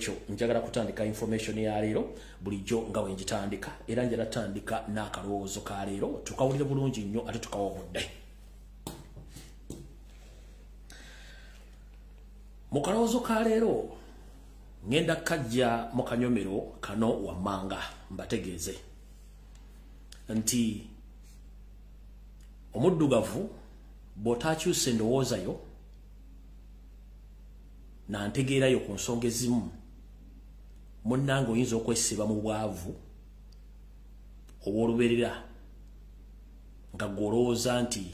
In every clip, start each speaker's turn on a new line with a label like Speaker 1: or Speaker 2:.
Speaker 1: nolwekyo njagala kutandika information ya leero bulijjo nga wenjitandika era njala tandika n'akalowoozo ka leero tukawulire bulungi nnyo ate tukawobudde. Mu kalowoozo ka leero ngenda kajja mu kanyomero kano wammanga mbategeeze nti omuddugavu bw'otaakyusa endowooza yo nantegeerayo ku nsonga ezimu munnange oyinza okwesiba mu bwavu obw'olubeerera nga gw'olowooza nti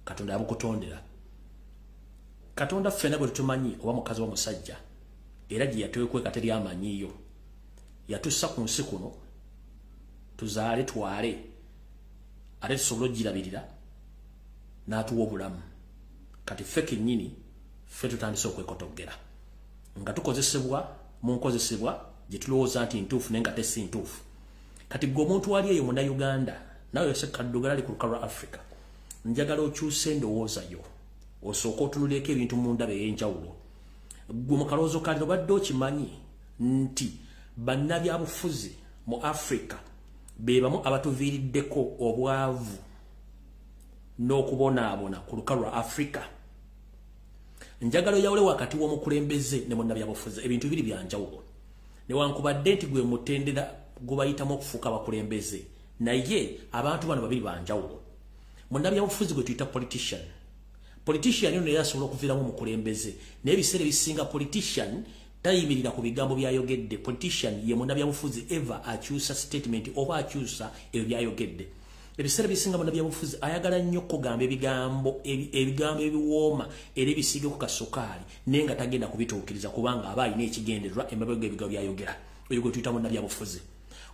Speaker 1: Katonda yabukutondera. Katonda ffenna bwe tutumanyi oba mukazi wa musajja era gye yatwekweka teri amanyiyo yatussa ku nsi kuno tuzaale twale ate tusobole ogirabirira n'atuwa obulamu. Kati ffe kennyini ffe tutandise okwekotogera nga tukozesebwa mu nkozesebwa gye tulowooza nti ntuufu naye nga tesi ntuufu. Kati gwe omuntu wali eyo Munnayuganda nawe yose kaddugala ali ku lukalu lwa Africa njagala okyuse endowooza yo osooka otunulyeko ebintu mu ndaba ey'enjawulo. Gwe mu kalowoozo kaliro badde okimanyi nti bannabyabufuzi mu Africa be bamu abatuviiriddeko obwavu n'okubonaabona ku lukalu lwa Africa. Njagala oyawule wakati w'omukulembeze ne munnabyabufuzi ebintu biri bya njawulo. Newankubadde nti gwe mutendera gwe bayitamu okufuuka abakulembeze naye abantu bano babiri ba njawulo. Munnabyabufuzi gwe tuyita politician. Politician yo naye asobola okuviiramu omukulembeze naye ebiseera ebisinga politician tayimirira ku bigambo byayogedde. Politician ye munnabyabufuzi eva akyusa statement oba akyusa ebyo byayogedde. Ebiseera bisinga munnabyabufuzi ayagala nnyo okugamba ebigambo ebiwooma era ebisiige ku kasukaali naye nga tagenda kubituukiriza kubanga aba alina ekigendererwa emabega g'ebigambo byayogera. Oyo gwe tuyita munnabyabufuzi.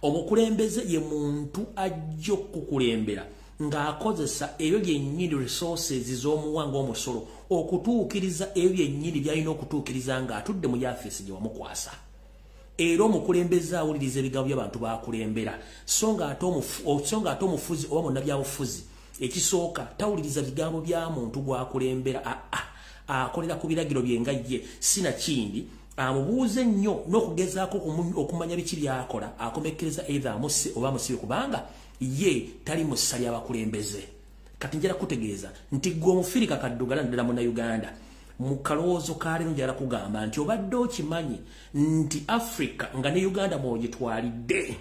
Speaker 1: Omukulembeze ye muntu ajja okukulembera ng'akozesa ebyo byennyini resources z'omuwanga omusolo okutuukiriza ebyo byennyini by'alina okutuukiriza ng'atudde mu yafeesi gye wamukwasa. Era omukulembeze awuliriza ebigambo by'abantu bakulembera so ng'ate omufuzi oba munnabyabufuzi ekisooka tawuliriza bigambo bya muntu gwakulembera akolera ku biragiro bye nga ye sinakindi amubuuze nnyo n'okugezaako okumanya biki byakola akomekkereza either amusse oba amusibe kubanga ye tali mu ssa ly'abakulembeze. Kati njala kutegeeza nti gwe omufirika kaddugala naddala Munnayuganda mu kalowoozo ka leero njala kugamba nti obadde okimanyi nti Africa nga ne Uganda mwogitwalidde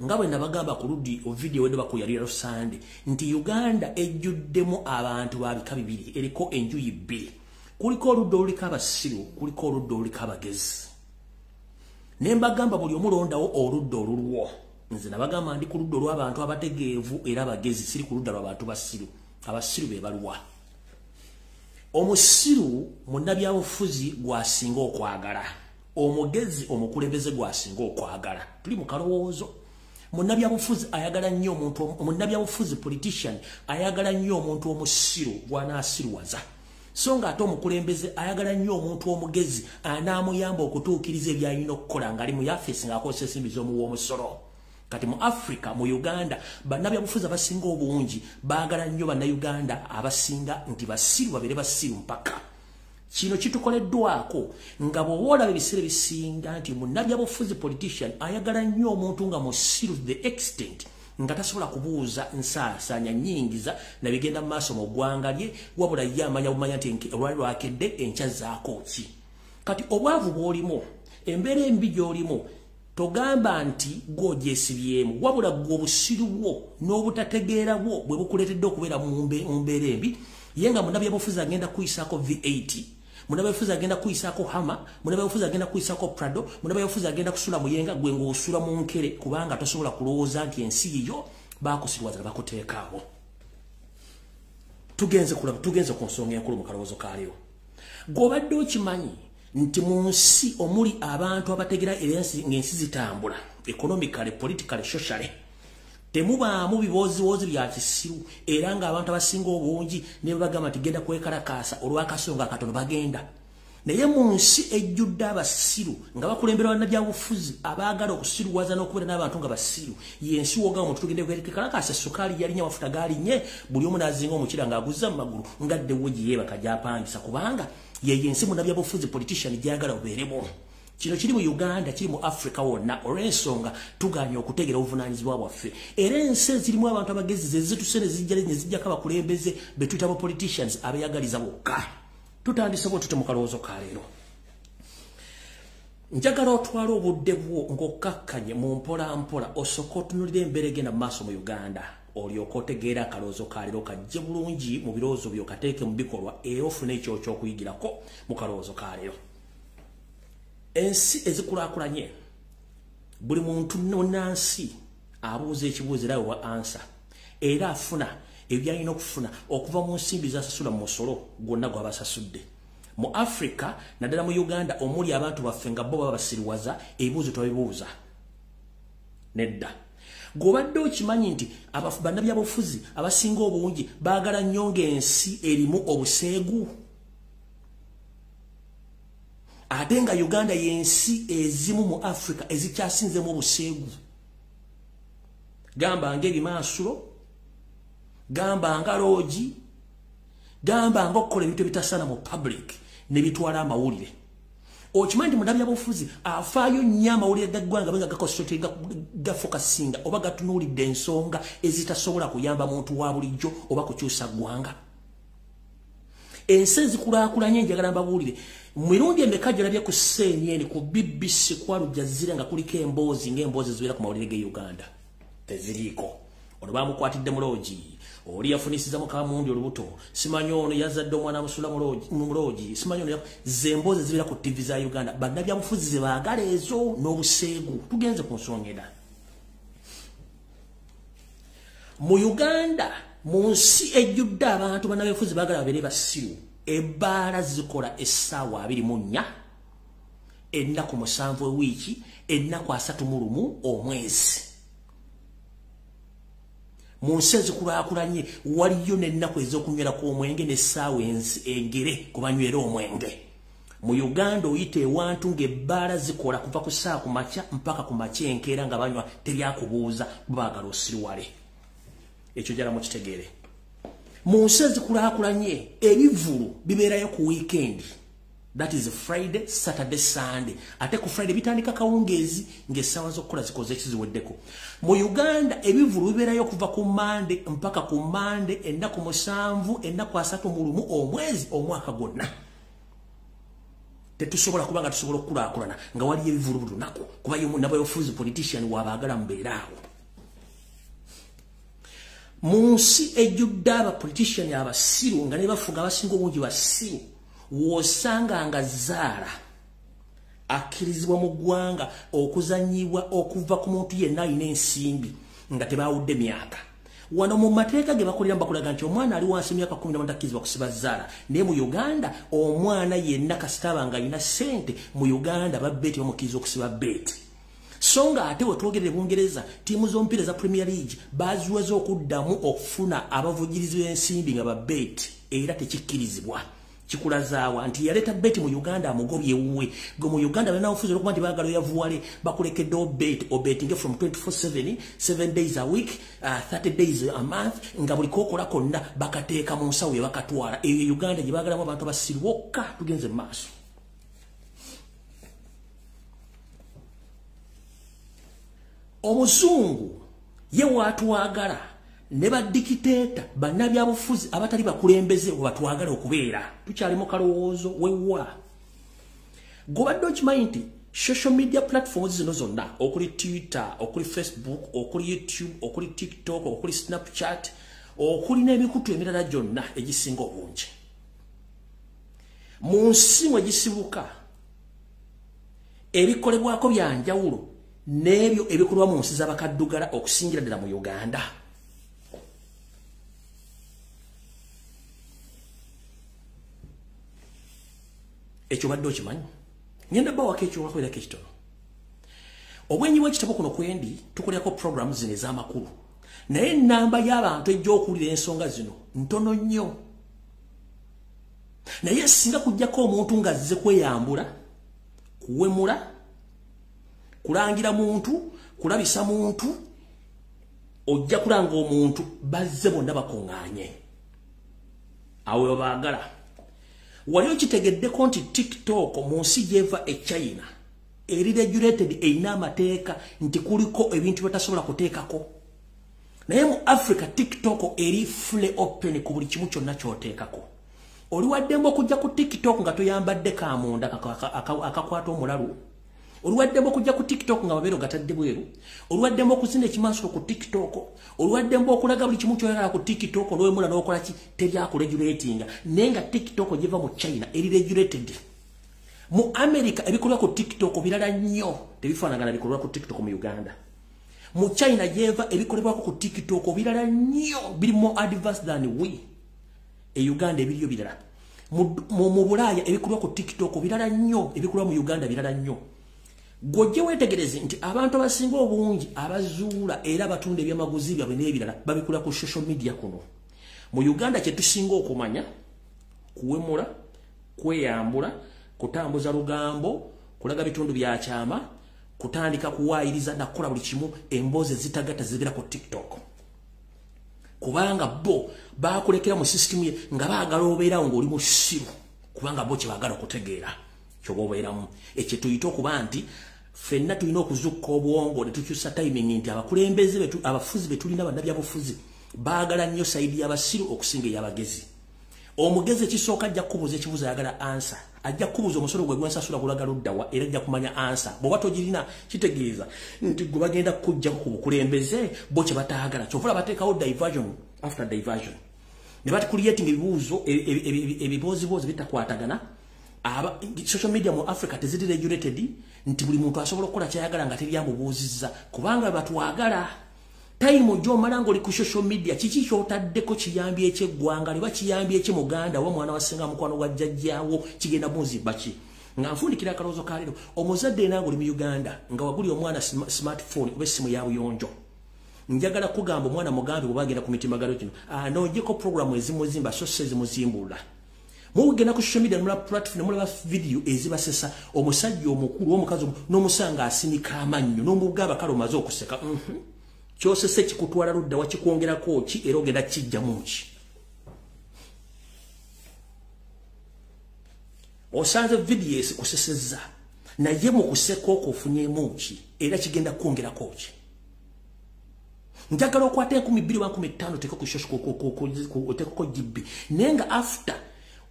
Speaker 1: nga bwe nabagamba ku luddi ovidiyo wedde bakuyalira Sunday nti Uganda ejjuddemu abantu ba bika bibiri eriko enjuyi bbiri. Kuliko oludda oluliko abasiru kuliko oludda oluliko abagezi. Ne mbagamba buli omulondawo oludda olulwo. Nze nabagamba ndi ku ludda olw'abantu abategeevu era abagezi siri ku ludda lw'abantu basiru. Abasiru be baluwa. Omusiru munnabyabufuzi gwasinga okwagala. Omugezi omukulembeze gwasinga okwagala. Tuli mu kalowoozo. Munnabyabufuzi ayagala nnyo omuntu munnabyabufuzi politician ayagala nnyo omuntu omusiru gw'anaasiruwaza. So ng'ate omukulembeze ayagala nnyo omuntu omugezi anaamuyamba okutuukiriza ebyalina okukola ng'ali mu yafeesi ng'akozesa ensimbi z'omuwoomusolo. Kati mu Africa mu Uganda bannabyabufuzi abasinga obungi baagala nnyo bannayuganda abasinga nti basiru babeere basiru mpaka. Kino kitukoleddwako nga bw'oba olaba ebiseera bisinga nti munnabyabufuzi politician ayagala nnyo omuntu nga musiru to the extent nga tasobola kubuuza nsaasaanya nnyingiza na bigenda mu maaso mu ggwanga lye wabula ye amanya bumanya nti olwali lwakedde enkya zaako ki. Kati obwavu bw'olimu embeera embi gy'olimu togamba nti gw'ogyesibyemu wabula gwe obusiru bwo n'obutategeera bwo bwe bukuleetedde okubeera mu mbeera embi. Ye nga munnabyabufuzi agenda kuyisaako V8 munnabyabufuzi agenda kuyisaako Hama munnabyabufuzi agenda kuyisaako Prado munnabyabufuzi agenda kusula muyenga gwe ng'osula mu nkere kubanga tosobola kulowooza nti ensi yo baakusirwaza bakuteekaawo. Tugenze ku nsonga enkulu mu kalowoozo ka leero. Gw'obadde okimanyi nti mu nsi omuli abantu abategera ng'ensi zitambula economically politically socially temubaamu bibooziwoozi bya kisiru era ng'abantu abasinga obungi ne bagamba nti genda kwekalakaasa olw'akasonga akatono bagenda. Naye mu nsi ejjudde abasiru nga bakulembera bannabyabufuzi abaagala okusiruwaza n'okubeera n'abantu nga basiru y'ensi woga omuntu tugende kwekalakaasa sukaali yalinya amafuta gaalinnye buli omu n'azinga omukira ng'aguzza mu magulu ngadde wo gye yeebaka gy'apangisa kubanga ye yensi munnabyabufuzi politician gy'ayagala obeeremu. kino kiri mu Uganda kiri mu Africa wonna olw'ensonga tuganya okutegera obuvunaanyizibwa bwaffe era ensi ezirimu abantu abagezi zezitusene zijjako abakulembeze betuyita politicians abeyagaliza bokka tutandise bwe tute mu kalowoozo ka leero njagala otwala obudde bwo ng'okkakkanye mu mpolampola osooka otunuulira embeera egenda mu maaso mu Uganda olyoka otegeera akalowoozo ka leero kajje bulungi mu birowoozo byo kateeke mu bikolwa era ofune ekyo ky'okuyigirako mu kalowoozo ka leero ensi ezikulaakulanye buli muntu nonnansi abuuza ekibuuzo era wa ansa era afuna ebyalina okufuna okuva mu nsimbi zasasula mu musolo gwonna gw'abasasudde mu Africa naddala mu Uganda omuli abantu baffe nga bo baba basiriwaza ebibuuzo twabibuuza nedda gobadde okimanyi nti bannabyabufuzi abasinga obungi baagala nnyo ng'ensi erimu obuseegu ate nga Uganda y'ensi ezimu mu Africa ezikyasinzemu obuseegu gamba ng'ebimansulo gamba nga loogi gamba nga okukola ebintu ebitasaana mu public ne bitwala amawulire okimanyi nti munnabyabufuzi afaayo nnyo amawulire gaggwanga benga gakonsentrate gafokasinga oba gatunuulidde ensonga ezitasobola kuyamba muntu wa bulijjo oba kukyusa ggwanga ensi ezikulaakulanye njagala mbabuulire mu mirundi emeka gyolabye ku CNN ku BBC ku Al Jazeera nga kuliko emboozi ng'emboozi zibeera ku mawulire g'e Uganda teziriiko ono baamukwatidde mu loogi oli yafunisiza mukamundi olubuto simanyi ono yazadde omwana musula mu loogi simanyi ono zemboozi zibeera ku TV za Uganda bannabyabufuzi ze baagala ezo n'obuseegu tugenze ku nsonga endala mu Uganda mu nsi ejjudde abantu bannabyabufuzi baagala babeere basiru ebbaala zikola essaawa 24 ennaku 7 ewiiki ennaku 31 omwezi mu nsi ezikulaakulanye waliyo n'ennaku ez'okunywerako omwenge n'essaawa engere ku banywera omwenge mu Uganda oyita ewantu ng'ebbaala zikola kuva ku ssaawa ku makya mpaka ku makya enkeera nga banywa teryakubuuza baagala osiriwale ekyo jala mukitegeere mu nsi ezikulaakulanye ebivulu bibeerayo ku weekend that is Friday, Saturday, Sunday. Ate ku Friday bitandika kawungeezi ng'essaawa z'okukola zikoze ekiziweddeko. Mu Uganda ebivulu bibeerayo kuva ku Monday mpaka ku Monday ennaku 7 ennaku 31 omwezi omwaka gwonna. Tetusobola kuba nga tusobola okukulaakulana nga waliyo ebivulu buli lunaku kuba n'abayofuzi politician wabaagala mbeeraawo. Mu nsi ejjudde abapolitician abasiru nga ne bafuga abasinga obungi basiru wosanga nga zaala akkirizibwa mu ggwanga okuzanyibwa okuva ku muntu yenna alina ensimbi nga tebaawudde myaka. Wano mu mateeka ge bakolera bakulaga nti omwana ali wansi myaka 10 takkirizibwa kusiba zaala. Naye mu Uganda omwana yenna kasitaba nga alina ssente mu Uganda babbeeti bamukkiriza okusiba beeti. So nga ate wetwogerera Bungereza tiimu z'omupiira za Premier League baziwaza okuddamu okufuna abavugirizi b'ensimbi nga babbeeti era tekikkirizibwa. Chikulazaawa nti yaleta beti mu Uganda amugobye wuwe go mu Uganda bana ofuzo okuba nti bagalo yavuwale bakulekedde obeting from 24/7 7 days a week 30 days a month nga buli kokola konna bakateeka mu nsawo ye bakatwala eyo Uganda gye bagalamu abantu abasiru bokka tugenze maaso. Omuzungu ye watwagala ne badikiteeta bannabyabufuzi abatali bakulembeze batwagala okubeera tukyali mu kalowoozo wewa gobadde okimanyi nti social media platforms zino zonna okuli Twitter okuli Facebook okuli YouTube okuli TikTok okuli Snapchat okuli n'emikutu emirala gyonna egisinga obungi mu nsi mwe gisibuka ebikolebwako bya njawulo n'ebyo ebikolwa mu nsi z'abakaddugala okusingira ddala mu Uganda. Ekyo badde okimanyi ngenda bawako ekyo wakolera kekitono obwenyi bw'ekitabo kuno kwendi tukolerako program zino ez'amakulu naye ennamba y'abantu ejja okuwulira ensonga zino ntono nnyo naye singa kujjako omuntu ng'azze kweyambula kuwemula kulangira muntu kulabisa muntu ojja kulanga omuntu bazze bonna bakoŋŋaanye awo baagala wali okitegeddeko nti TikTok mu nsi gy'eva e China eri regulated eina amateeka nti kuliko ebintu batasobola kuteekako naye mu Africa TikTok eri free open ku buli kimu kyonna kyoteekako oli waddembo okujja ku TikTok nga toyambadde kamunda akakwata omulalu oli waddembo okujja ku TikTok nga babero gatadde bweru oli waddembo okuzina ekimansulo ku TikTok oli waddembo okulaga buli kimu kyoyagala ku TikTok olwemula n'okola ki teryakuregulatinga naye nga TikTok giva mu China eri regulated mu America ebikolwa ku TikTok birala nnyo tebifaanagana bikolwa ku TikTok mu Uganda mu China yeva ebikolebwako ku TikTok birala nnyo biri more advanced than we Uganda ebiriyo birala mu Bulaya ebikolwa ku TikTok birala nnyo ebikolwa mu Uganda birala nnyo gojje wetegereze nti abantu abasinga obungi abazuula era abatunda ebyamaguzi byabwe n'ebirala babikola ku social media kuno mu Uganda kye tusinga okumanya kuwemula kweyambula kutambuza lugambo kulaga bitundu bya kyama kutandika kuwaayiriza nakola buli kimu emboozi zitagata zibira ku TikTok kubanga bo bakulekera mu system ye nga baagala obeera ngo oli musiru kubanga bo kye baagala okutegeera kyoba obeeramu ekyo tuyita okuba nti ffenna tulina okuzukka obwongo ne tukyusa timing nti abakulembeze abafuzi betulina bannabyabufuzi baagala nnyo sayidi y'abasiru okusinga ey'abagezi omugezi ekisooka ajja kukubuuza ekibuuzo ayagala ansa ajja kukubuuza omusolo gwe gwensasula kulaga luddawa era ajja kumanya ansa bw'oba togirina kitegeeza nti gwe bagenda kukuggyako ku bukulembeze bo kye bataagala kyovula bateekawo diversion after diversion ne batucreating ebibuuzo ebiboozibozi bitakwatagana social media mu Africa teziri regulated nti buli muntu asobola okukola kyayagala nga teryamubuuzizza kubanga batwagala time jo malango li ku social media kiki kyotaddeko kiyambye ekyeggwanga liba kiyambye ekyemuganda wa mwana wasenga mukwano gwa jjajjaawo kigenda munzi baki nga nfundikira akalozo kalero omuzadde nango li mu Uganda nga waguli omwana smartphone oba essimu ya buyonjo njagala kugamba omwana mugambe bwagenda ku mitimagalo kino nojeko program ezimuzimba so sezimuzimbula mugenda ku social media mula platform mula video ezibasesa omusajja omukulu omukazi n'omusanga asinika amannyo n'omugaba kalo mazo okuseka kyosese kikutwala ludda wakikwongerako ki era ogenda kijja muki osanze video esikuseseza naye mu kuseka okufunyemu ki era kigenda kwongerako ki njagala okwata 2025 teko ku GB nenga after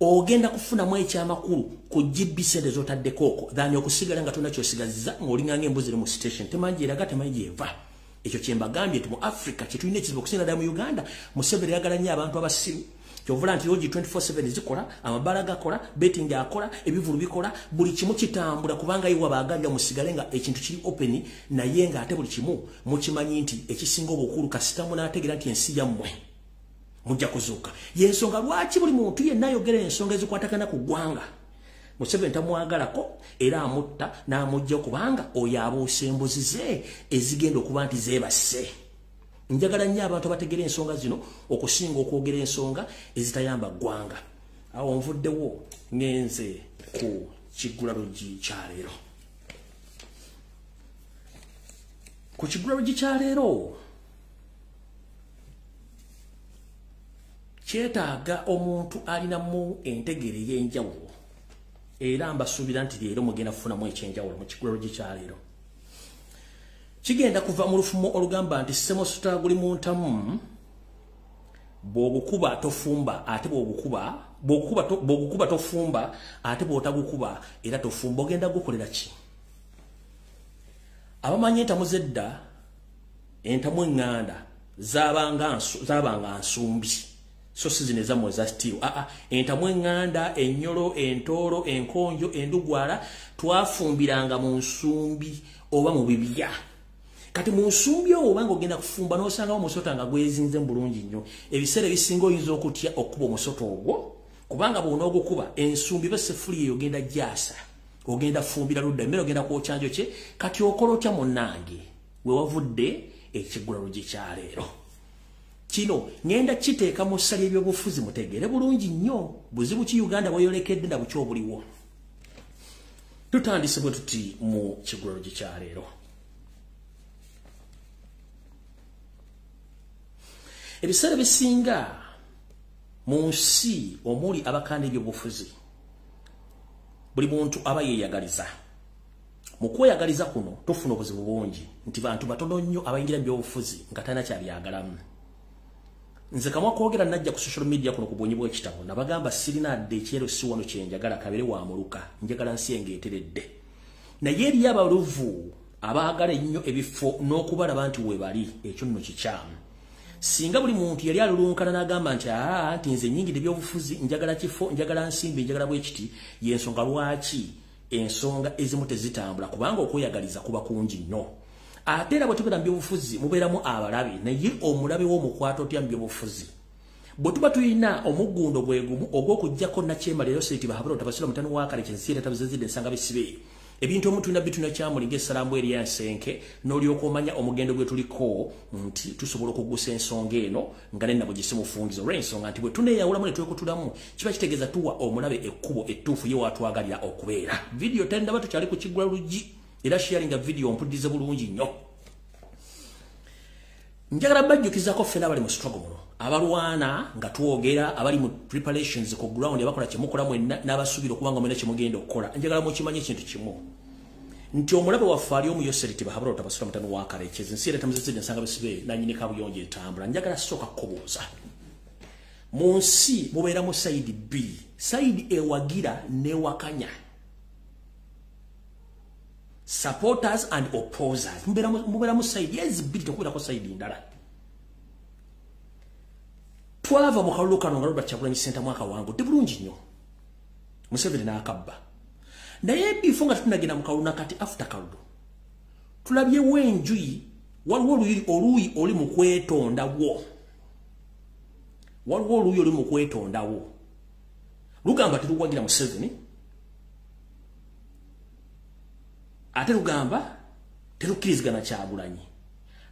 Speaker 1: ogenda kufuna mwe ekyamakulu ku GB sente zotaddekoko dhani okusigala nga tuna kyosigaziza ng'olinganga embuzi mu station temanji eraga temanji eva ekyo kyembagambye mu Africa kitulina ekizibu okusinga ddala mu Uganda Museveni yagala nnyo abantu abasiru kyovula nti Ogi 24/7 zikola amabala gakola betting akola ebivulu bikola buli kimu kitambula kubanga yiwa bagambya musigale nga ekintu kiri open naye nga ate buli kimu mukimanyi nti ekisinga obukulu kasitamu n'ategera nti ensi yammwe mujja kuzuuka yensonga lwaki buli muntu yenna ayogera ensonga ezikwatagana ku ggwanga Museveni tamwagalako era amutta n'amujja kubanga oyo abuuse embuzi ze ezigenda okuba nti zeebase njagala nnyo abantu abategera ensonga zino okusinga okwogera ensonga ezitayamba ggwanga awo nvuddewo ngenze ku Kigulalogi kyaleero ku Kigulalogi kyaleero kyetaaga omuntu alinamu entegere y'enjawulo era mbasuubira nti leero mugenda kufunamu ekyenjawulo mu Kigulalogi kyaleero kigenda kuva mu lufumo olugamba nti semosuta guli muntamu bw'ogukuba tofumba ate bw'ogukuba tofumba ate bw'otagukuba era tofumba ogenda gukolera ki abamanyi entamu zedda entamu eŋŋanda zaabanga nsumbi so sizine zamwe za steel entamu eŋŋanda ennyolo entoolo enkonjo endugwala twafumbiranga mu nsumbi oba mu bibya kati mu nsumbi obanga ogenda kufumba n'osangawo omusota nga gwezinze bulungi nnyo ebiseera ebisinga oyinza okutya okuba omusota ogwo kubanga bw'onoogukuba ensumbi besefuli eyo ogenda gyasa ogenda fumbira ludda emmere ogenda kwokyanjo kye kati okola otya munnange we wavudde Ekigulalogi kyaleero kino ngenda kiteeka mu ssali ebyobufuzi mutegere bulungi nnyo buzibu ki Uganda bweyolekedde na buki obuliwo tutandise bwe tuti mu Kigulalogi kyaleero ebiseera bisinga mu nsi omuli abakanda ebyobufuzi buli muntu aba yeeyagaliza mukweyagaliza kuno tofuna obuzibu bungi nti bantu batono nnyo abayingira by'obufuzi nga talina kyabyagalamu. Nze kamwa kwogera najja ku social media kuno ku bwonyi bw'ekitabo nabagamba sirina dde ekyero si wano kye njagala kabere wa muluka njagala nsi engeeteredde. Naye eri abaluvu abaagala ennyo ebifo n'okubalaba nti we bali ekyo nno kikyamu. Singa buli muntu yali alulunkana n'agamba nti nze nnyingidde by'obufuzi njagala kifo njagala nsimbi njagala bwekiti y'ensonga lwaki ensonga ezimu tezitambula kubanga okweyagaliza kuba kungi nnyo. Ate era bwe tubeera mu by'obufuzi mubeeramu abalabe naye omulabe w'omukwato otya mu by'obufuzi. Bwe tuba tulina omuggundo bwe gumu ogw'okuggyako nakyemaliro Sseeti Bahabura Tabasula mutani wa kale kyensiira tabizizidde ensanga bisibe. Ebintu omuntu na bituna kyamulinga essalamu eri yansenke n'olyoka omanya omugendo gwe tuliko nti tusobola okuggusa ensonga eno nga nenna bwe gisimufungizo olw'ensonga nti bwe tuneeyawulamu ne twekutulamu kiba kitegeeza tuwa omulabe ekkubo ettuufu ye watwagalira okubeera. Vidiyo tendaba tukyali ku kiggula luggi era sharinga video mpuddize bulungi nnyo. Njagala bajjukizaako ffena abali mu struggle muno abalwana nga twogera abali mu preparations ku ground abakola kyemukola mwenna n'abasuubira okubanga mwena kyemugenda okukola. Njagala mukimanye ekintu kimu nti omulabe waffe ali omu Sseeti Bahabura Tabasula mutani wa kale nsiira tamuzizidde ensanga bisibe nanyini kabuyonjo etambula. Njagala sooka kubuuza mu nsi mubeeramu side B side ewagira newakanya supporters and opposers mubeeramu side ezibiri tekubeerako side ndala. Twava mu kalulu kano nga Robert Kyagulanyi Ssentamu mwaka wangu ndi bulungi nnyo Museveni n'akabba naye bifo nga tunagenda mu kalulu nakati after kalulu tulabyewo enjuyi waliwo oluuyi oli mu kwetondawo lugamba teruwagira Museveni ate lugamba terukkirizigana Kyagulanyi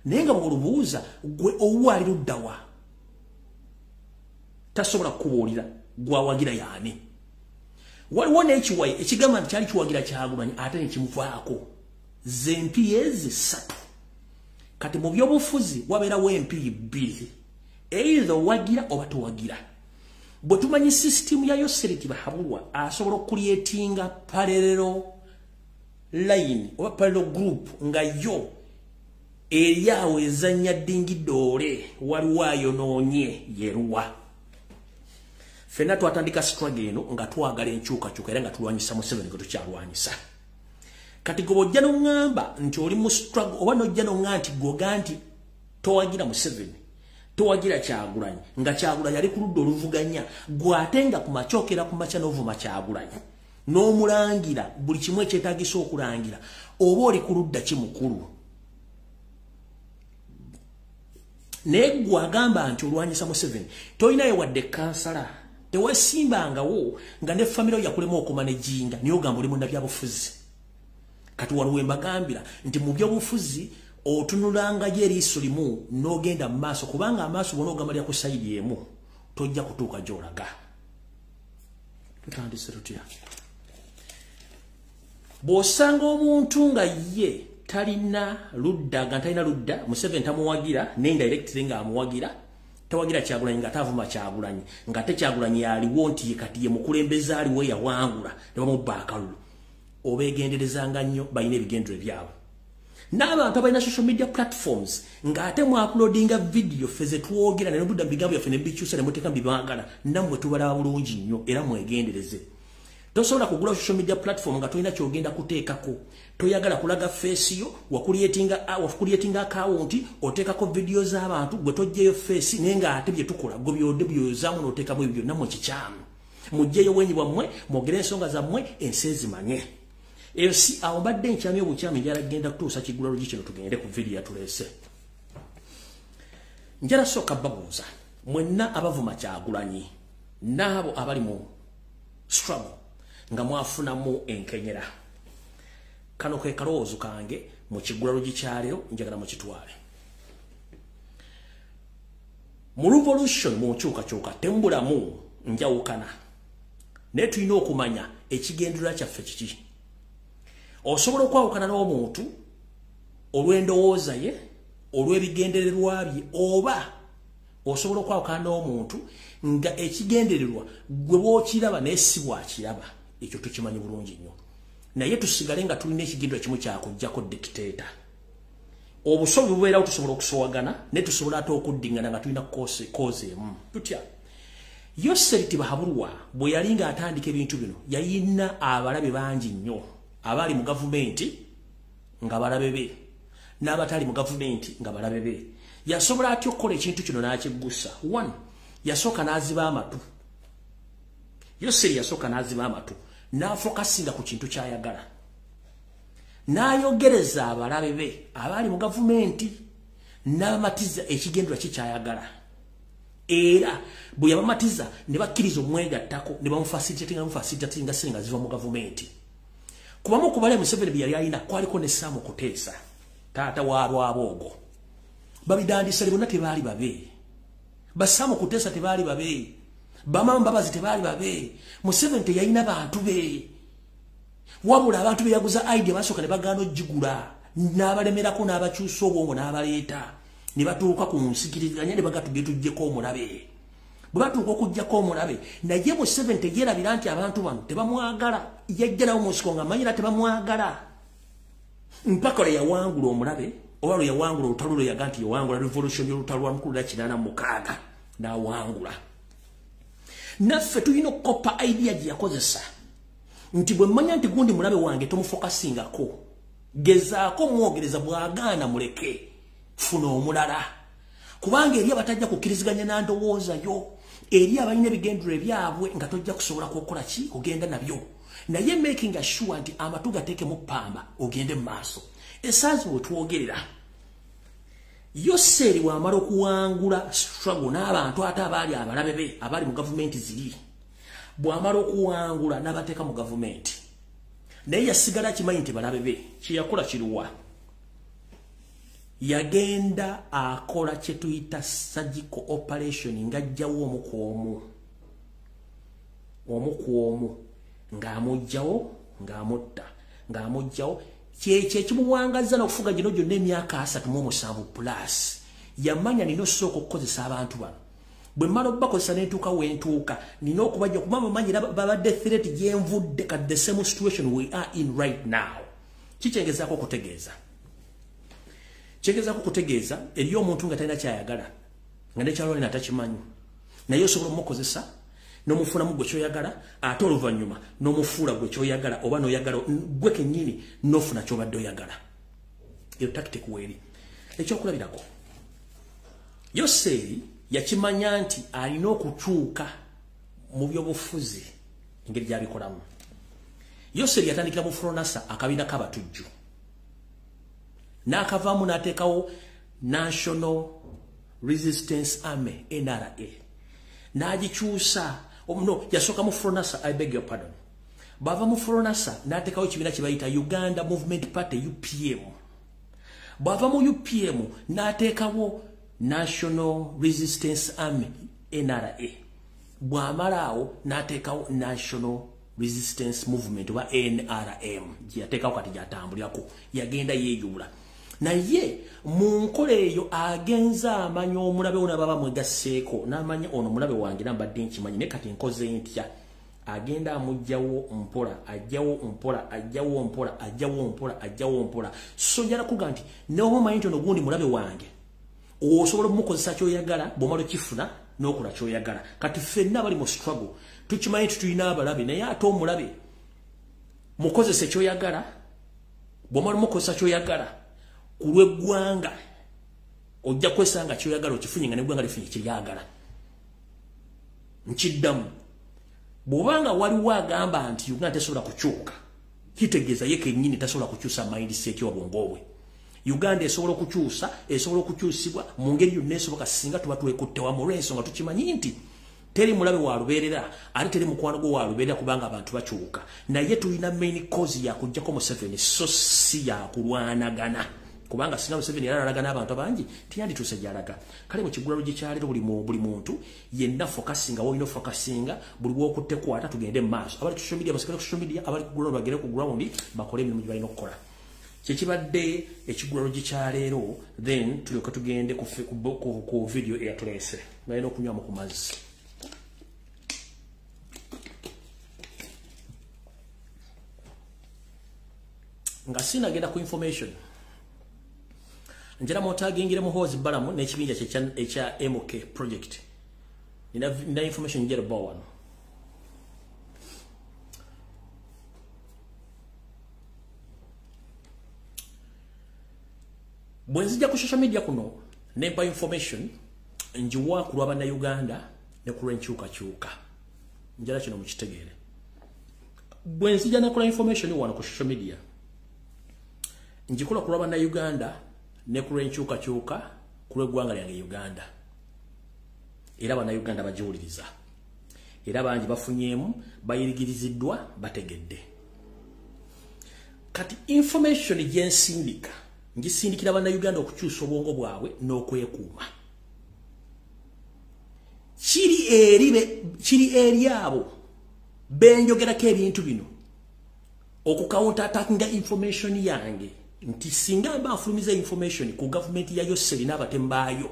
Speaker 1: naye nga bw'olubuuza gwe owaali luddawa tasobola kukubuulira gwawagira yaani. Waliwo n'ekiwayi ekigamba nti kyali kiwagira Kyagulanyi ate ne kimuvaako z'empi ezi 3. Kati mu by'obufuzi wabeerawo empi 2 either wagira oba towagira. Bwe tumanyi sisitimu ya Sseeti Bahabura asobola okuliyetinga parallel line oba parallel group nga yo eriawo ezannya ddingidoole waliwo ayonoonye yeruwa. Fena twatandika struggle eno nga twagala enkyukakyuka era nga tulwanyisa Museveni gwe tukyalwanyisa. Kati gwe bw'ojja n'oŋŋamba nti oli mu struggle oba n'ojja n'oŋŋamba nti gwoga nti towagira Museveni towagira Kyagulanyi nga Kyagulanyi ali ku ludda oluvuganya gwe ate nga ku makyokera ku makya n'ovuma Kyagulanyi n'omulangira buli kimu ekyetaagisa okulangira oba oli ku ludda kimukulu. Naye gwe agamba nti olwanyisa Museveni tolinayo wadde kansala teweesimbangawo nga ne famire yakulema okumanejinga niyo gamba oli munnabyabufuzi. Kati waliwo embagambira nti mu byobufuzi otunulanga eriiso limu n'ogenda mu maaso kubanga amaaso bona ogamalira ku sayidi emu tojja kutuuka gy'olaga. Tutandise tutya bw'osanga omuntu nga ye talina ludda nga talina ludda Museveni tamuwagira n'indirectly nga amuwagira tawagira Kyagulanyi nga tavuma Kyagulanyi nga te Kyagulanyi yaliwo nti ye kati ye mukulembeze aliwo yawangula ne bamubba akalulu obeegenderezanga nnyo balina ebigendero byabwe. N'abantu abalina social media platforms nga ate mu uploadinga video feze twogera ne budda bigambo yaffe ne bikyusa ne muteeka mbibangala nammwe tubalaba bulungi nnyo era mwegendereze. Tosobola kugula social media platform nga tolina kyogenda kuteekako toyagala kulaga face yo wakulietinga account oteekako video z'abantu gwe tojjeyo face naye nga ate bye tukola gwe byodde byozaamu n'oteekamu ebyo nammwe kikyamu mujjeyo wenyi bwammwe mwogere ensonga zammwe ensi ezimanye. Eyo si awo mbadde nkyamye obukyami njala genda kutuusa kiggula lugi kino tugende ku video yatuleese. Njala sooka babuuza mwenna abavuma Kyagulanyi n'abo abali mu struggle nga mwafunamu enkenyera. Kano ke kalowoozo kange mu kiggula lugi kyaleero njagala mu kitwale. Mu revolution mu nkyukakyuka tembulamu njawukana naye tulina okumanya ekigendererwa kyaffe kiki. Osobola okwawukana n'omuntu olw'endowooza ye olw'ebigendererwa bye oba osobola okwawukana n'omuntu nga ekigendererwa gwe bw'okiraba naye si bw'akiraba. Ekyo tukimanyi bulungi nnyo. naye tusigale nga tulina ekigendera kimu kyakujjako dictator obusobozi bubeerawo tusobola okusowagana ne tusobola ate okuddingana nga tulina koze emu tutya Yoseri Tibahabulwa bwe yali nga atandika ebintu bino yayina abalabe bangi nnyo abali mu gavumenti nga balabe be n'abatali mu gavumenti nga balabe be yasobola atyo okukola ekintu kino n'akiggusa 1 yasooka n'aziba amatu Yoseri yasooka n'aziba amatu n'afokasinga ku kintu ky'ayagala n'ayogereza abalabe be abali mu gavumenti n'amatiza ekigendera ky'ayagala era bwe yabamatiza ne bakkiriza omwegattako ne bamufacilitating nga senga ziva mu gavumenti kubamu kubale Museveni bye yali alina kwaliko ne Sam Kuteesa taata wa Lwaboogo babidandisa bonna tebaali babe Sam Kuteesa tebaali babe Bamama Mbabazi tebaali babe Museveni teyalina bantu be wabula abantu be yaguza idea basooka ne bagaana ogigula n'abalemerako n'abakyusa obwongo n'abaleeta ne batuuka ku nsikiriziganya ne bagatuggetujjeko omulabe bwe batuuka okujjako omulabe naye Museveni teyeerabira nti abantu bano tebamwagala yajja nawo mu nsiko ng'amanyira tebamwagala mpaka lwe yawangula omulabe oba lwe yawangula olutalo lwe yaga nti yawangula revolution y'olutalo lwa 1986 n'awangula naffe tulina okukopa idea gye yakozesa nti bwe mmanya nti gundi mulabe wange tomufokasingako gezaako mwogereza bw'agaana muleke funa omulala kubanga eri abatajja kukkiriziganya nandowoozayo eri abalina ebigendero byabwe nga tojja kusobola kukola ki ogenda nabyo naye making sure nti amatu gateeke mu ppamba ogende mu maaso esaazi bwe twogerera Yoseri wamala okuwangula struggle n'abantu ate abaali abalabe be abali mu gavumenti ziri bw'amala okuwangula n'abateeka mu gavumenti naye yasigala kimanyi nti balabe be kyeyakola kiruwa yagenda akola kye tuyita surgical operation ng'ajjawo omu ku omu ng'amugjawo ng'amutta ng'amugjawo kyekyo ekimuwangaza n'okufuga gino gyonna emyaka 37 plus yamanya nina osooka okukozesa abantu bano bwe mmala okubakozesa n'entuuka wentuuka nina okubajja kuba mumanyira babadde threat gyenvudde kati the same situation we are in right now kikyengezaako okutegeeza kyengezaako okutegeeza eri omuntu nga talina kyayagala nga nekyalo lina takimanyi naye osobola omukozesa n'omufuulamu gwe kyoyagala ate oluvannyuma n'omufuula gwe kyoyagala oba n'oyagala gwe kennyini n'ofuna kyobadde oyagala eyo tactic weeri ekyokulabirako Yoseri yakimanya nti alina okukyuka mu byobufuzi engeri gy'abikolamu Yoseri yatandikira mu Fronasa akabiina k'abatujju n'akavaamu n'ateekawo National Resistance Army NRA n'agikyusa no yasooka mu Fronasa I beg your pardon bava mu Fronasa n'ateekawo ekibiina kye bayita Uganda Movement Party UPM bava mu UPM n'ateekawo National Resistance Army NRA bw'amalaawo n'ateekawo National Resistance Movement oba NRM gye yateekawo kati gy'atambulirako yagenda yeeyubula naye mu nkola eyo agenza amanya omulabe ono baba mwegasseeko n'amanya ono mulabe wange nambadde nkimanyi naye kati nkoze ntya agenda amugjawo mpola ajjawo mpola so njala kuga nti n'oba omanyi nti ono gundi mulabe wange osobola omukozesa kyoyagala bw'omala okifuna n'okola kyoyagala kati ffenna bali mu struggle tukimanyi tutulina abalabe naye ate omulabe mukozesa kyoyagala bw'omala omukozesa kyoyagala ku lw'eggwanga ojja kwesanga kyoyagala okifunye nga n'eggwanga lifunye kiryagala nkiddamu bw'obanga waliwo agamba nti Uganda tesobola kukyuka kitegeeza ye kennyini tasobola kukyusa mindset y'obwongo bwe Uganda esobola okukyusa esobola okukyusibwa mu ngeri yonna esoboka singa tuba twekutte wamu olw'ensonga tukimanyi nti teri mulabe wa lubeerera ate teri mukwano gwo wa lubeerera kubanga abantu bakyuka naye tulina main cause ya kujjako Museveni so si ya kulwanagana kubanga singa Museveni yalalagana abantu abangi tiyandituuse gy'alaga kale mu kiggulalo gye kyaleero buli muntu yenna fokasinga wolina fokasinga buli bw'okutte kwata tugende mu maaso abali ku social media basigale ku social media abali ku ground bagere ku ground bakole emirimu gye balina okukola kyekibadde ekiggulalo gye kyaleero then tulyoka tugende ku video eyatuleese balina okunywamu ku mazzi nga sinagenda ku information njera motagingire muhozi balamu n'ekibinja ekya MK project nina information njera bawan bwenzija ku social media kuno nempa information njiwa ku lwaba na Uganda ne ku lwenkyukakyuka njala kino mukitegeere bwenzija nakula information wano ku social media njikola ku lwaba na Uganda ne ku lwenkyukakyuka ku lw'eggwanga lyange Uganda era bana Uganda bajiwuliriza era bangi bafunyeemu bayirigiriziddwa bategedde kati information gyensindika ngisindikira bana Uganda okukyusa obwongo bwabwe n'okwekuuma kiri eri abo benjogerako ebintu bino okucounter attackinga information yange nti singa bafulumiza information ku government ya Yoseri n'abatembayo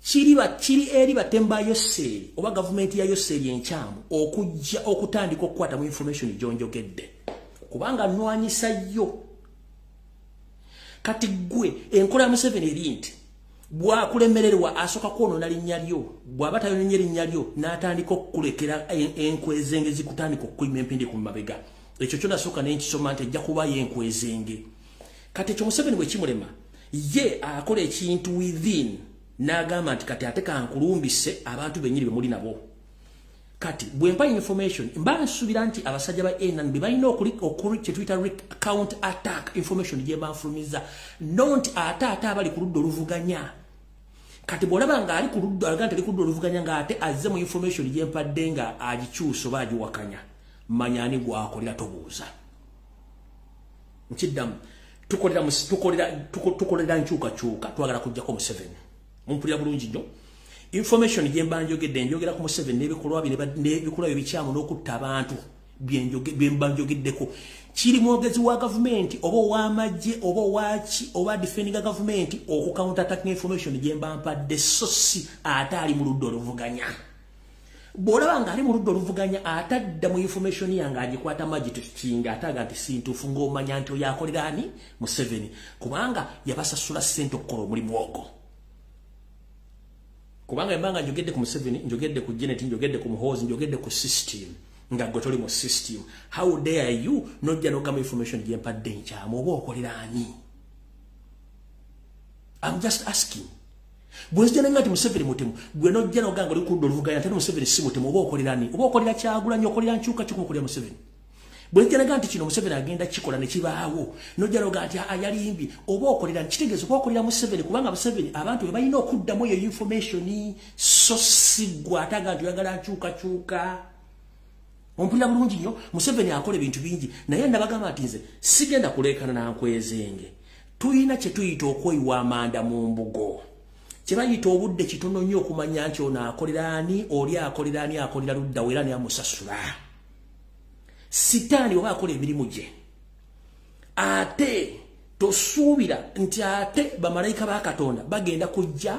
Speaker 1: kiri eri batembayo Seri oba government ya Yoseri enkyamu okujja okutandika okukwata mu information gyonjogedde kubanga nwanyisa yo kati gwe enkola Museveni eri nti bwakulemererwa asoka kwonona linnya lyo bw'abatayonye linnya lyo n'atandika okukulekera enkwezenge zikutandika okuyima empindi ku mabega ekyo kyo nasooka n'enkisoma nti ejja kubayo enkwezenge kati ekyo Museveni bwe kimulema ye akola ekintu within n'agamba nti kati ate kankulumbise abantu bennyini be muli nabo kati bwempa information mba nsubira nti abasajja ba NNB balina okuli kye tuyita counter attack information gye banfulumiza nonti ate abali ku ludda oluvuganya kati bw'olaba nga ali ku ludda alaga nti ali ku ludda oluvuganya ng'ate azze mu information gye mpadde nga agikyusa oba agiwakanya manya ani gwakolera tobuuza nkiddamu tukolera nkyukakyuka twagala kujjako Museveni mumpulira bulungi nnyo information gye mba njogedde njogera ku Museveni n'ebikolwa ebikyamu n'okutta abantu bye mba njogeddeko kiri mwogezi wa government oba ow'amagye oba owaki oba defending government okucounter attack information gye mba mpadde so si ate ali mu ludda oluvuganya bw'olaba nga ali mu ludda oluvuganya atadda mu information yange agikwata magitukinga ataga nti sintuufu ng'omanya nti oyo akolera ani Museveni kubanga yabasasula ssente okukola omulimu ogwo kubanga embanga njogedde ku Museveni njogedde ku Janet njogedde ku Muhoozi njogedde ku system nga gwe toli mu system how dare you nojja n'ogamba information gye mpadde nkyamu oba okolera ani I'm just asking bwezija nanga nti Museveni mutemu gwe nojja n'ogamba oli ku ludda oluvuganya ate Museveni si mutemu oba okolera ani oba okolera Kyagulanyi okolera nkyukakyuka okolera Museveni bwezija nanga nti kino Museveni agenda kikola ne kibaawo nojja n'ogamba nti ayalimbi oba okolera kitegeeza oba okolera Museveni kubanga Museveni abantu be balina okuddamu eyo information so sigwa ataga nti oyagala nkyukakyuka ompulira bulungi nnyo Museveni akola ebintu bingi naye ndabagamba nti nze sigenda kuleekana na nkwezenge tuyina kye tuyita okweyiwa amanda mu mbugo kye bayita obudde kitono nnyo okumanya nti ono akolera ani oli akolera ani akolera ludda weera ne amusasula sitaani oba akola emirimu gye ate tosuubira nti ate bamalayika ba Katonda bagenda kujja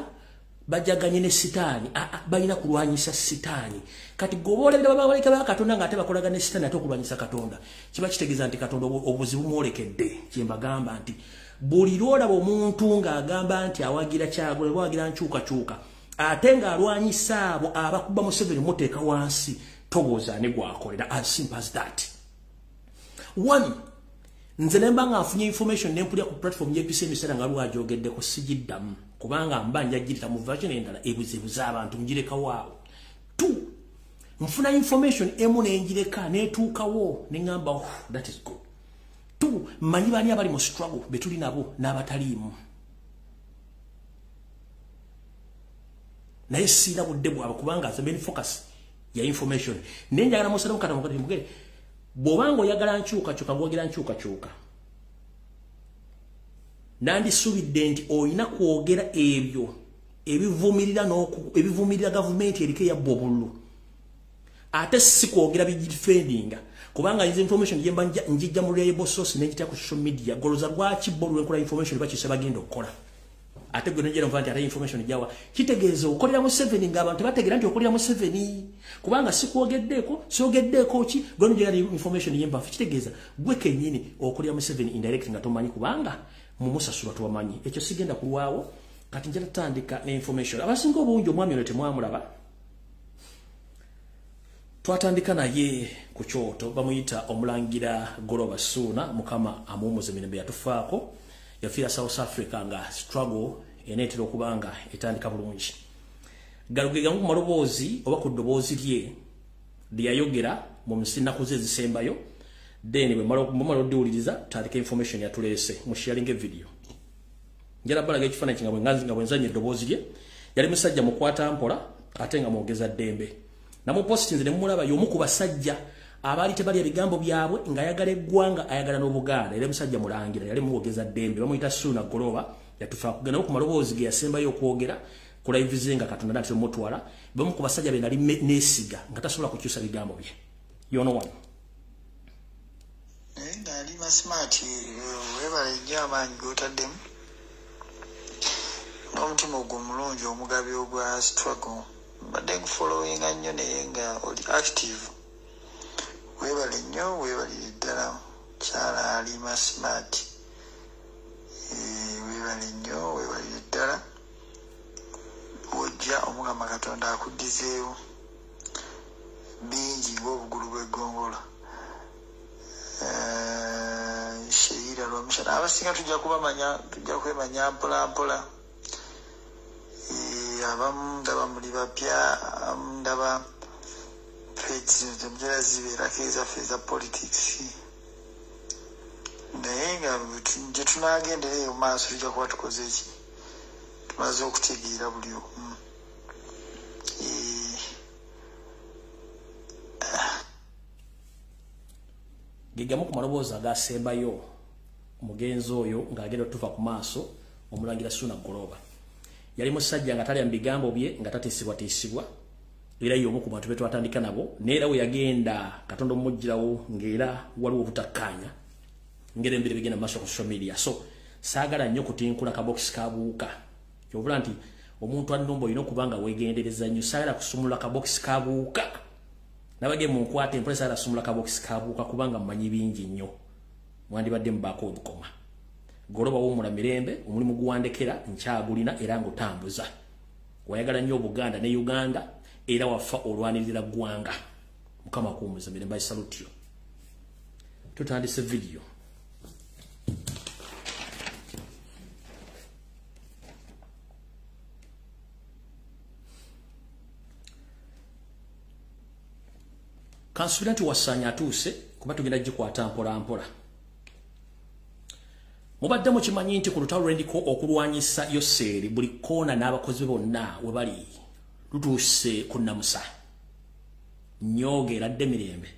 Speaker 1: bajaganye ne sitaani balina kulwanyisa sitaani kati gobolera bamalayika ba Katonda ng'ate bakolaga ne sitaani ate okulwanyisa Katonda kiba kitegeeza nti Katonda obuzibu mwolekedde kye mbagamba nti buli lwolaba omuntu ng'agamba nti awagira Kyagulanyi awagira nkyukakyuka ate ng'alwanyisa abo abakuba Museveni muteeka wansi tobuuza ne gwakolera as simple as that one nze nemba nga nfunye information nempulira ku platform y'EPC emisera nga lwajogeddeko sigiddamu kubanga mba njagirita mu version endala ebuzebuza abantu njireka waawo two nfuna information emu nenjireka netuukawo neŋŋamba that is good two manyi bani abali mu struggle betuli nabo n'abataliimu naye sina budde bwabwe kubanga nze main focus ya information nenjagala musalamu kata mukati mugere bw'obanga oyagala nkyukakyuka ng'ogira nkyukakyuka nandisubidde nti oyina kwogera ebyo ebivumirira gavumenti eriko eyabba obululu ate si kwogera bigidifendinga kubanga nze information yemba njijja mu reliable source nenjita ku social media goloza lwaki bo lwenkola information bakise bagenda okukola ate gwe nojera mvanti ate information jawa kitegeeza okolera mu 7 ng'abantu bategera nti okolera mu 7 kubanga sikwogeddeko syogeddeko ki gwe nojera information yemba kitegeeza gwe kenyini okolera mu 7 indirect nga tomanyi kubanga mu musasula tuwamanyi ekyo sigenda kulwawo kati njala tandika ne information abasinga obungi omwami ono temwamulaba twatandika naye ku kyoto bamuyita omulangira Goloba Ssuuna mukama amuwumuza emirembe yatufaako yafiira South Africa nga struggle enetera okubanga etandika bulungi galugega mu maloboozi oba ku ddoboozi lye lyayogera mu nnaku ze ezisembayo then bwe mumala oddiwuliriza tandika information yatuleese mu sharing video njala balaga ekifaananyi nga bwenzanya eddoboozi lye yali musajja mukwata mpola ate nga mwogeza ddembe namu posti nze ne mulaba y'omu ku basajja abaali tebali ebigambo byabwe ng'ayagala eggwanga ayagala n'Obuganda era musajja mulangira yali muwogeza ddembe bamuyita Ssuuna Goloba yatufa kugenda ku maloboozi ge yasembayo okwogera ku live ze nga Katonda nati omutwala bamu ku basajja be nali neesiga nga tasobola kukyusa bigambo bye yono wano
Speaker 2: ngali masmart webale amaanyi gotaddemu n'omutima ogwo mulungi omugabi ogwa struggle mbadde nkufollowinga nnyo naye nga oli active webale nnyo webalire ddala kyala alima smart webale nnyo webalire ddala wojja omukama Katonda akuddizeewo bingi ng'obugulu bw'eggongola sheira lwamushana abasinga tujja kubamanya tujja kwemanya mpola mpola abamu ndaba muli bapya ndaba page zimujala zibeerako ezaffe eza politics naye nga gye tunaagendereyo mu maaso tujja kuba tukoze eki tumaze okutegeera buli omu
Speaker 1: gegamu ku maloboozi agasembayo omugenzi oyo ng'agenda tuva ku maaso omulangira Ssuuna Goloba yali musajja nga talya mu bigambo bye nga tateesibwa era y'omu ku bantu be twatandika nabo neera we yagenda Katonda omujjirawo ng'era waliwo obutakkaanya ngera embiri bigenda mu maaso ku social media so saagala nnyo kutinkula kabokisi kabuuka kyovula nti omuntu annumba olina okuba nga weegendereza nnyo saagala kusumulula kabokisi kabuuka nabage mu nkwata empole saagala kusumulula kabokisi kabuuka kubanga mmanyi bingi nnyo mwandibadde mubaako obukoma Goloba w'omula mirembe omulimu guwandekera nkyagulina era ng'otambuza wayagala nnyo Obuganda ne Uganda era wafa olwanirira ggwanga mukama akuwumuza mirembe salutyo tutandise video kansubira nti wasaanya atuuse kuba tugenda gikwata mpola mpola mubadde mukimanyi nti ku lutalo lw'endiko okulwanyisa Yoseeri buli koona n'abakozi bonna we bali lutuuse ku nnamusa nnyoge eradde mirembe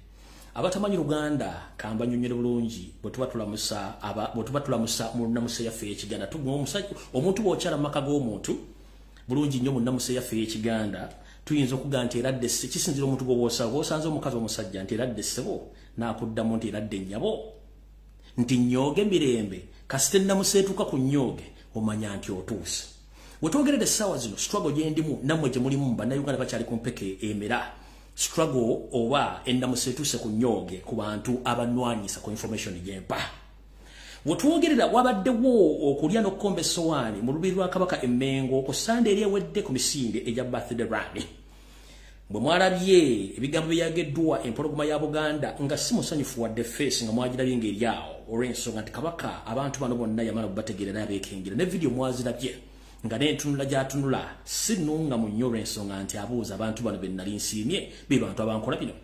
Speaker 1: abatamanyi Luganda kamba nnyonnyole bulungi bwe tuba tulamusa mu nnamusa yaffe ey'Ekiganda omuntu bw'okyala mu maka g'omuntu bulungi nnyo mu nnamusa yaffe ey'Ekiganda tuyinza okugaa nti eradde sse kisinzira omuntu gw'osanze omukazi omusajja nti eradde ssebo n'akuddamu nti eradde nnyabo nti nnyoge mirembe kasite nnamusa etuuka ku nnyoge omanya nti otuuse wetwogeredde essaawa zino struggle gye ndimu nammwe gye mulimu mu bannayuganda bakyali ku mpeke emera struggle oba ennamusa etuuse ku nnyoge ku bantu abanwanyisa ku information gyempa wetwogerera wabaddewo okulya n'okukomba essowaani mu lubiri lwa Kabaka Emmengo ku Sande eri ewedde ku misinde egya birthday run bwe mwalabye ebigambo byageddwa empologoma ya Buganda nga si musanyufu wadde face nga mwagirabye ng'eri awo olw'ensonga nti Kabaka abantu bano bonna yamala okubategeera n'abeekengera ne video mwazirabye nga n'entunula gy'atunula si nnunga mu nnyo olw'ensonga nti abuuza abantu bano be nnali nsiimye be bantu abankola bino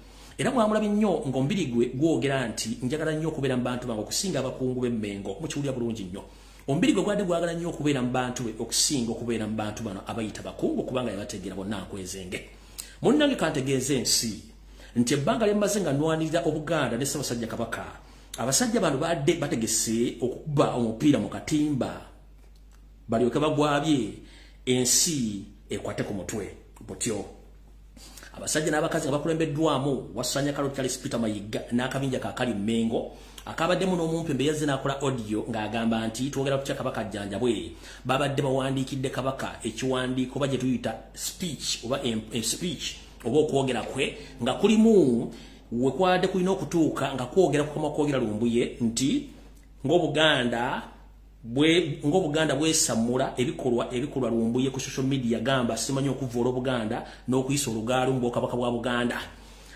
Speaker 1: era mwamulabye nnyo ng'omubiri gwe gwogera nti njagala nnyo okubeera mu bantu bange okusinga abakungu b'Emmengo mukiwulira bulungi nnyo omubiri gwe gwadde gwagala nnyo okubeera mu bantu be okusinga okubeera mu bantu bano abayita bakungu kubanga yabategeera bonna nkwezenge munnange kantegeeza ensi nti ebbanga lyemmaze nga nnwanirira Obuganda ne Ssaabasajja Kabaka abasajja bano badde bategese okuba omupiira mu katimba balyoke bagwabye ensi ekwate ku mutwe butyo abasajja n'abakazi nga bakulembeddwamu Wasanya Kalo Charles Peter Mayiga n'akabinja kakali Mengo akabaddemu n'omumpembe yazze n'akola audio ng'agamba nti twogera ku Kabaka Jjanjabwe babadde bawandiikidde Kabaka ekiwandiiko baje tuyita speech oba speech oba okwogera kwe nga kulimu we kwade kulina okutuuka nga kwogera kukoma kwogera Lumbuye nti ng'Obuganda bwesamula ebikolwa Lumbuye ku social media gamba simanyi okuvoola Obuganda n'okuyisa olugaalo mu Kabaka bwa Buganda.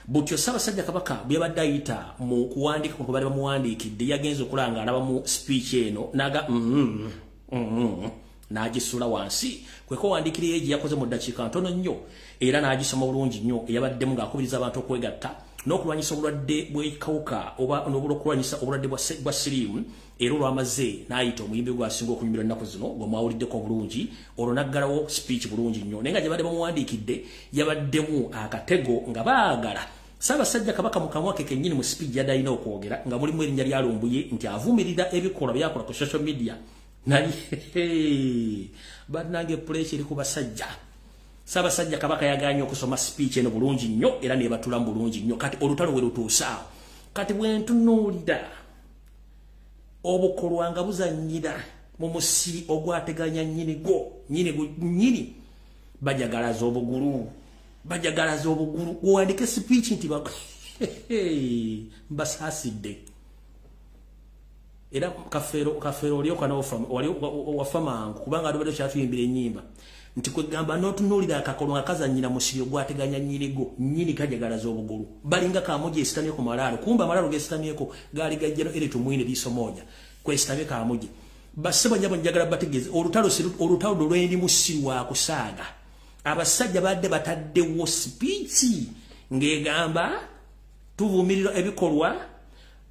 Speaker 1: Butyo Ssaabasajja Kabaka byabadde ayita mu kuwandiika ku bali bamuwandiikidde yagenze okulanga alaba mu speech eno naga n'agisula wansi kweko wandiikira ye yakoze mu ddakiika ntono nnyo era n'agisoma bulungi nnyo eyabaddemu ng'akubiriza abantu okwegatta n'okulwanyisa obulwadde bw'ekawuka oba n'okulwanyisa obulwadde bwa siriimu era olwamaze n'ayita omuyimbi gwasinga okunyumirwa ennaku zino ng'omwawuliddeko bulungi olwo naggalawo speech bulungi nnyo naye nga gye badde bamuwandiikidde yabaddemu akatego nga baagala Ssaabasajja Kabaka mu kamwa ke kennyini mu speech yadde alina okwogera nga mulimu erinnya lya Lumbuye nti avumirira ebikolwa byakola ku social media naye bannange pressure eri ku basajja. Ssaabasajja Kabaka yaganye okusoma speech eno bulungi nnyo era nebatulamu bulungi nnyo kati olutalo we lutuusaawo kati bwe ntunuulira obukolwa nga buzannyira mu musiri ogwateganya nyini bajagalaza obugulu wandike speech nti basaasidde era kafeero olyoka wafamangu kubanga adobadde kyatuyimbira ennyimba nti kwegamba n'otunuulira akakolwa nga kazannyira musiri ogwateganya nyini kajagalaza obugulu balinga kamuji esitamye ku malaalo kumba amalaalo gesitamyeko gaali gajjano eri tumwine liiso moja kwesitamye kamuji bassebo nyabo njagala bategeeze olutalo lwendi musiri wa kusaaga abasajja badde bataddewo sipiiki ng'egamba tuvumirira ebikolwa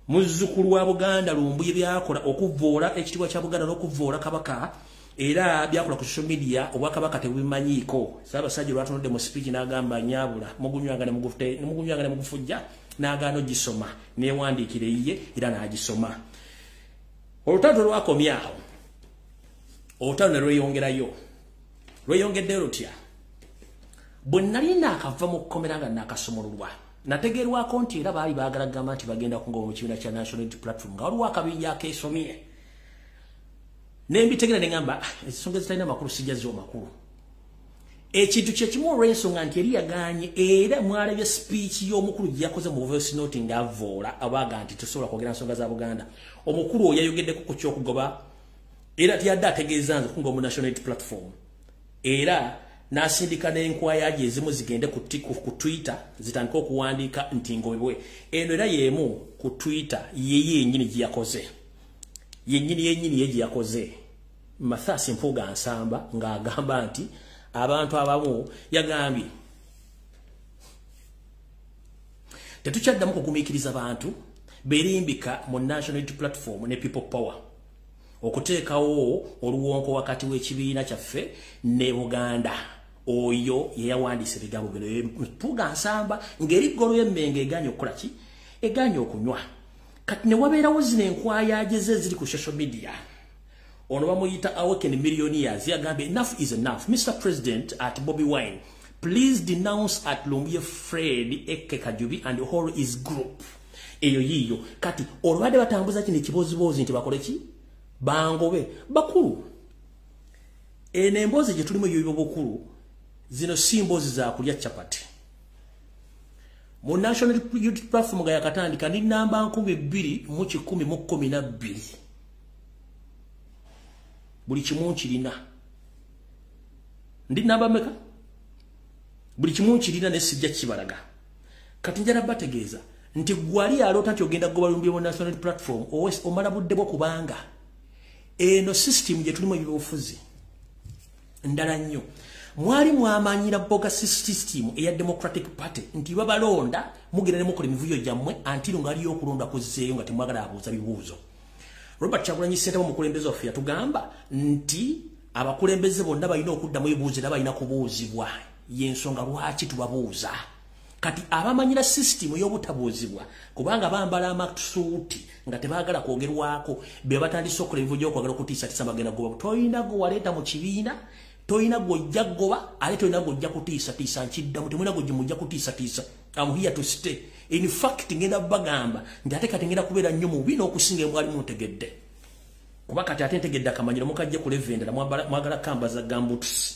Speaker 1: muzzukulu wa Buganda Lumbuye byakola okuvoola ekitiibwa kya Buganda n'okuvoola Kabaka era byakola ku social media Obwakabaka tebubimanyiiko. Ssaabasajja lwatunudde mu speech n'agamba nyabula mugunywanga ne mugufujja n'agaana ogisoma neewandiikire ye era n'agisoma. Olutalo lwakomyawo olutalo ne lweyongeddeyo lutya bwe nali naakava mu kkomera nga naakasomolulwa nategeerwako nti era baali baagala kugamba nti bagenda kungoba mu kibiina kya National Unity Platform nga waliwo akabinja akeesomye nembitegera ne ngamba ensonga ezitalina makulu sijjazo makulu ekintu kyekimu olw'ensonga nti eri yaganye era mwalabye speech y'omukulu gye yakoze mu voice note ng'avoola abaga nti tosobola kwogera nsonga za Buganda omukulu oyo yayogeddeko ku ky'okugoba era tiyadde ategeeza nze kungoba mu National Unity Platform era n'asindika n'enkwaya gye ezimu zigende ku Twitter zitandika okuwandiika nti ngobebwe eno era y'emu ku Twitter yennyini gye yakoze yennyini ye gye yakoze Mathias Mpuuga Nsamba ng'agamba nti abantu abamu yagambye tetukyaddamu kugumiikiriza bantu berimbika mu National Unity Platform ne People Power okuteekawo oluwonko wakati w'ekibiina kyaffe ne Buganda oyo yeyawandiisa ebigambo bino Mpuuga Nsamba ng'eriggolo y'emmenge eganye okukola ki eganye okunywa kati ne wabeerawo zino enkwaya ageze ziri ku social media ono bamuyita Awaken Millionaires yagambye enough is enough Mr. President at Bobby Wine please denounce at Lumbuye Fred Eke Kajubi and whole his group eyo yiyo kati olwabadde batambuza kino ekibooziboozi nti bakole ki bangobe bakulu eno emboozi gye tulimu eyo bukulu zino si mboozi za kulya chapati mu National Unity Platform ga yakatandika ndi namba 2012 buli kimu kirina ndi namba meka buli kimu kirina ne sijja kibalaga kati njala bategeeza nti gwali alota nti ogenda kugoba Lumbuye mu National Unity Platform omala budde bwo kubanga eno system gye tulimu ebyobufuzi ndala nnyo mwali mwamanyira boga system eya Democratic Party nti babalonda mugenda ne mukola emivuyo gyammwe antiro ngaliyo okulonda kuzeeyo nga temwagala abuuza bibuuzo. Robert Kyagulanyi Ssentamu omukulembeze waffe yatugamba nti abakulembeze bonna balina okuddamu ebibuuzo era balina kubuuzibwa y'ensonga lwaki tubabuuza kati abamanyira system y'obutabuuzibwa kubanga bambala amasuuti nga tebaagala kwogerwako be batandise okukola ebivuyo gy'okwagala okutiisa tisa bagenda goba toyina gwe waleeta mu kibiina toyina gojja goba ale toyina gojja kutiisa tiisa nkiddamu temwina gojja mujja kutiisa tiisa. I'm here to stay. In fact ngenda bagamba ndi ate kati ngenda kubeera nnyo mubi n'okusinga mwali muntegedde. Kuba kati ate ntegedde akamanyiro mukajja ku levendera mwagala kamba za gambutusi.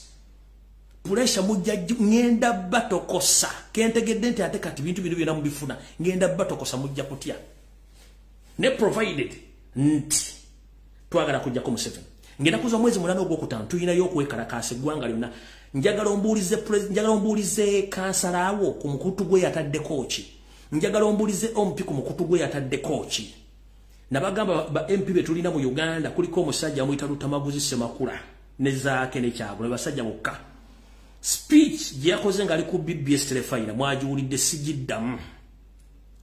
Speaker 1: Puresha mujja ngenda batokosa. Kentegedde nti ate kati bintu bino byonna mubifuna ngenda batokosa mujja kutya. Ne provided nti twagala kujja ko mu 7. Ngenda kuza mwezi mulano ogwokutaano tuyina y'okwekalakaasa eggwanga lyonna. Njagala ombuulize kansalawo ku mukutu gwe yataddeko ki. Njagala ombuulize ompi ku mukutu gwe yataddeko ki. Nabagamba ba MP betulina mu Uganda kuliko omusajja amuyita Lutamaguzi Semakula ne zaake ne kyabo ne basajja bokka. Speech gye yakoze nga ali ku BBS Telefina mwagiwulidde sigiddamu.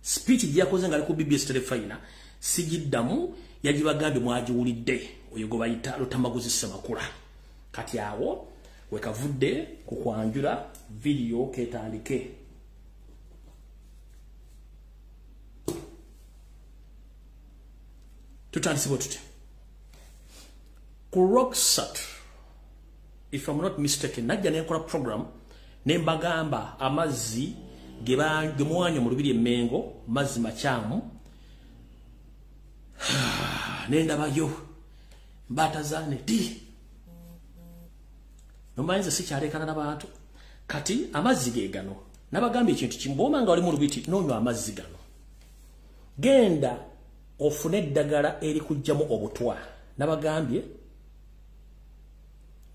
Speaker 1: Speech gye yakoze nga ali ku BBS Telefina sigiddamu yagibagambye mwagiwulidde oyo gwe bayita Lutamaguzi Semakula. Kati awo wekavudde ku kwanjula video ketandike. Tutandisibo tute. Ku Rocksat, if I'm not mistaken, najja nekola program nembagamba amazzi gemwanya mu lubiri emmengo mazzi makyamu nendabayo mbatazane di nomanyiza sikyalekana n'abantu kati amazzi ge gano nabagambye ekintu kimboma nga oli mu lubiti nonywa amazzi gano genda ofune eddagala eri kujjamu obutwa nabagambye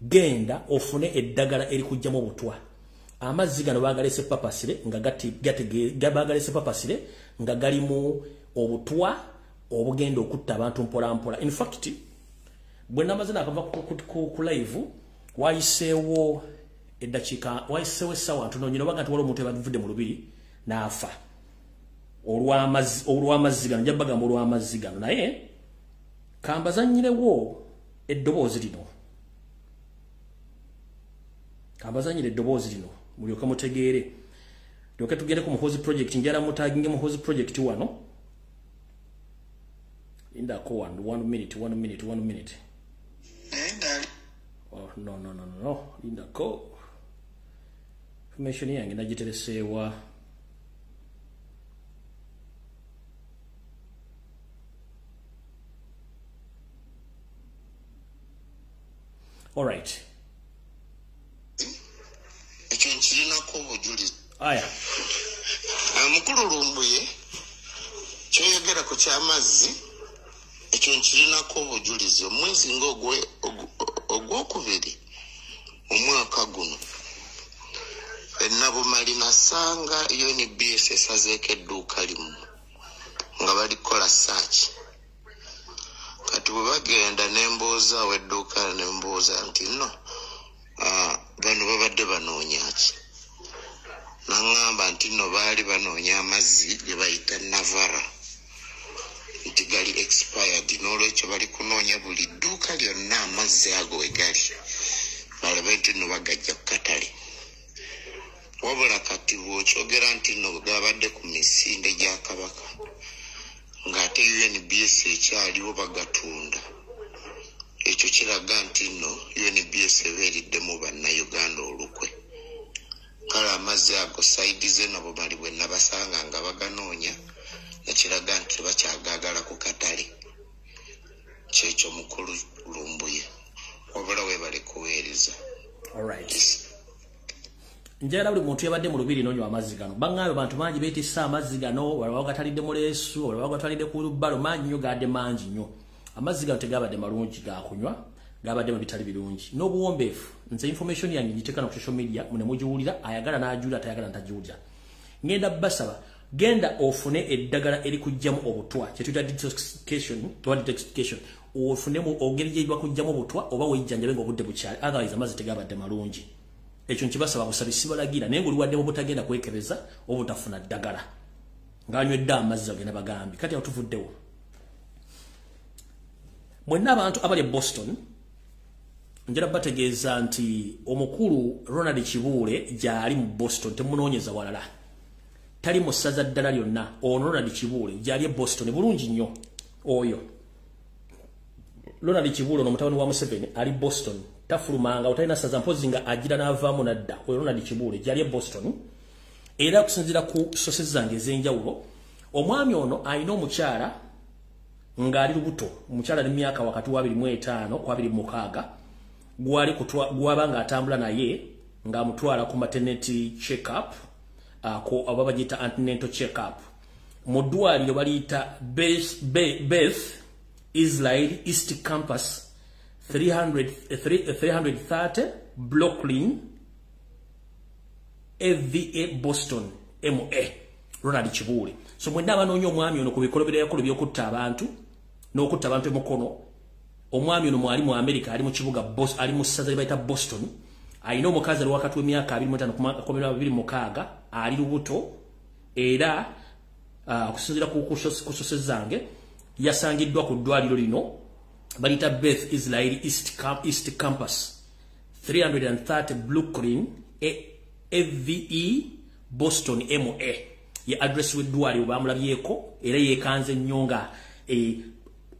Speaker 1: genda ofune eddagala eri kujjamu obutwa amazzi gano bagalese papasire nga bagalese papasire nga galimu obutwa obugenda okutta abantu mpola mpola. In fact bwe namaze nakava ku live wayiseewo eddakiika wayiseewo essaawa ntono nyina baga nti waliwo omuntu ebavudde mu lubiri n'afa olw'amazzi gano njja bagamba olw'amazzi gano naye kambazanyirewo eddoboozi lino mulyoke mutegeere lyoke tugende ku Muhoozi project njala mutaginge Muhoozi project wano indako one minute oh no indako information yange nagitereseewa all right aya
Speaker 3: mukulu Lumbuye kyoyogera ku kyamazzi ekyo nkirinako obujulizi omwezi ogwokubiri omwaka guno Nabumali nasanga UNBS esazeeko edduuka limu nga balikola search kati bwe bagenda nembooza wedduuka nembooza nti no bano babadde banoonya ki nangamba nti no baali banoonya amazzi ge bayita Navara nti gali expired n'olwekyo bali kunoonya buli dduuka lyonna amazzi ago we gali balabe nti no bagajja ku katale wabula kati bw'okyogera nti no gabadde ku misinde gya Kabaka ng'ate UNBS ekyaliwo bagatunda ekyo kiraga nti no UNBS ebeeriddemu bannayuganda olukwe kale amazzi ago saidi ze Nabumali bwe nabasanga nga baganoonya nakiraga nti bakyagaagala ku katale kyekyo mukulu Lumbuye wabula webale kuweereza.
Speaker 1: Alright. Njala buli muntu yabadde mu lubiri nonywa amazzi gano bangaayo bantu mangi beetissa amazzi gano waliwo gatalidde mu leesu waliwo gatalidde ku lubbalo mangi nnyo gadde mangi nnyo amazzi gano tegabadde malungi gakunywa gabadde mu bitali birungi n'obuwombeefu nze information yange ngiteeka ku social media mune mugiwulira ayagala n'ajuulira atayagala ntajuulira ngenda basaba genda ofune eddagala eri kujjamu obutwa kyetuyita detoxification ofunemu ogeri gye bakujjamu obutwa oba wejjanjabe ng'obudde bukyali otherwise amazzi tegabadde malungi ekyo nkibasaba busabisi balagira naye ng'oliwaddemu butagenda kwekebeza obutafuna ddagala ng'anywedde amazzi agenda bagambi kati awo tuvuddewo mwenna abantu abali e Boston njala bategeeza nti omukulu Ronald Kibuule gyali mu Boston temunoonyeza walala tali mu ssaza ddala lyonna ono Ronald Kibuule gyali e Boston bulungi nnyo oyo Ronald Kibuule ono mutabani wa Museveni ali Boston tafulumanga utalina saza mpozi nga agira n'avaamu nadda oyo Ronald Kibuule gyali e Boston era kusinzira ku sources zange ez'enjawulo omwami ono alina omukyala ng'ali lubuto omukyala ali myaka wakati wa 25 ku 26 gwaba ng'atambula naye ng'amutwala ku maternity check-up ko aba bagiyita antenatal check-up mu ddwaliro baliyita Beth Israel East Campus 330 Brooklyn AVA Boston MA Ronald Kibuule so mwenna abanoonya omwami ono ku bikolobero yakolo by'okutta abantu n'okutta abantu emukono omwami ono mwali mu America ali mu kibuga ali mu ssaza libayita Boston alina omukazi ali wakati w'emyaka 25 ali lubuto era okusinziira ku sources zange yasangiddwa ku ddwaliro lino balita Beth Israel East Campus 330 Brooklyn AVE Boston MA ye address w'eddwaliro bamulabyeko era yeekanze nnyo nga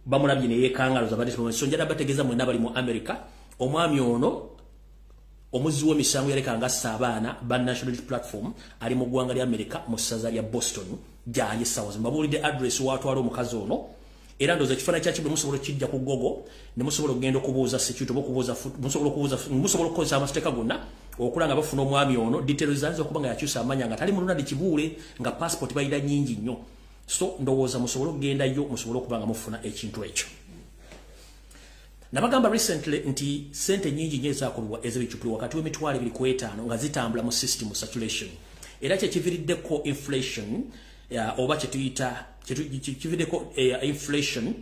Speaker 1: bamulabye ne yeekangaloza bali so njala bategeeza mwenna bali mu America omwami ono omuzi w'emisango yalekanga abaana ba National Platform ali mu ggwanga lya America mu ssaza lya Boston gyali essaawa mbabulidde address watwala omukazi ono era ndoza ekifaananyi kyakyo bwe musobola okijja ku Google ne musobola okugenda okubuuza security oba okubuuza musobola okukozesa amateeka gonna okulanga bafuna omwami ono details zanze okuba nga yakyusa amanya nga tali mu Ronald Kibuule nga passport bayida nnyingi nnyo so ndowooza musobola okugendayo musobola okuba nga mufuna ekintu ekyo nabagamba recently nti sente nyingi nnyo ezaakolebwa ez'ebicupuli wakati w'emitwalo 25 nga zitambula mu system saturation era kyekiviriddeko inflation oba kyetuyita kividdeko inflation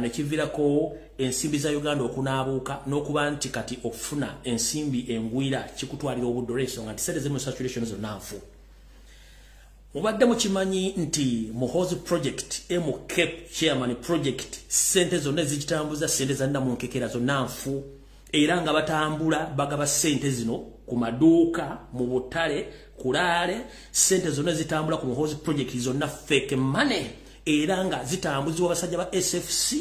Speaker 1: ne kivirako ensimbi za Uganda okunaabuuka n'okuba nti kati okufuna ensimbi engwira kikutwalira obudde olw'ensonga nti sente ziri mu saturation zonna nfu mubadde mukimanyi nti Muhoozi project Cape chairman project sente zonna ezikitambuza sente za nnamunkekera zonna nfu era nga batambula bagaba sente zino ku maduuka mu butale kulaale sente zonna zitambula ku Muhoozi project zonna fake money era nga zitambuzibwa basajja ba SFC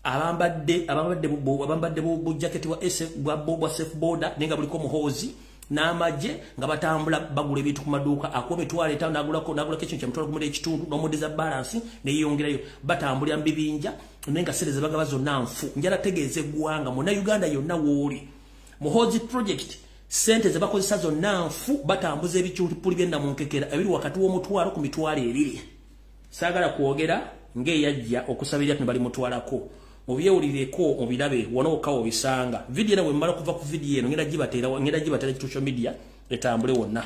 Speaker 1: abambadde bu jacket wa SF bwa safe border nenga buliko Muhoozi n'amagye nga batambula bagula ebintu ku maduuka akuba emitwalo 5 nagulako ekintu kya mutwalo gumu ekitundu n'omudeza balance ne yeyongerayo batambulira mbibinja nenga sente ze bagaba zonna nfu njala tegeeze eggwanga muna Uganda yonna wooli Muhoozi project sente ze bakozesa zonna nfu batambuza ebicupuli by'ennamunkekera ebiri wakati w'omutwalo ku mitwalo 2 saagala kwogera ng'eyajja okusabirira bali mutwalako mubyewulireko mubirabe wonookawo bisanga video nawe mmala kuva ku video eno ngenda gibatera ku social media etambule wonna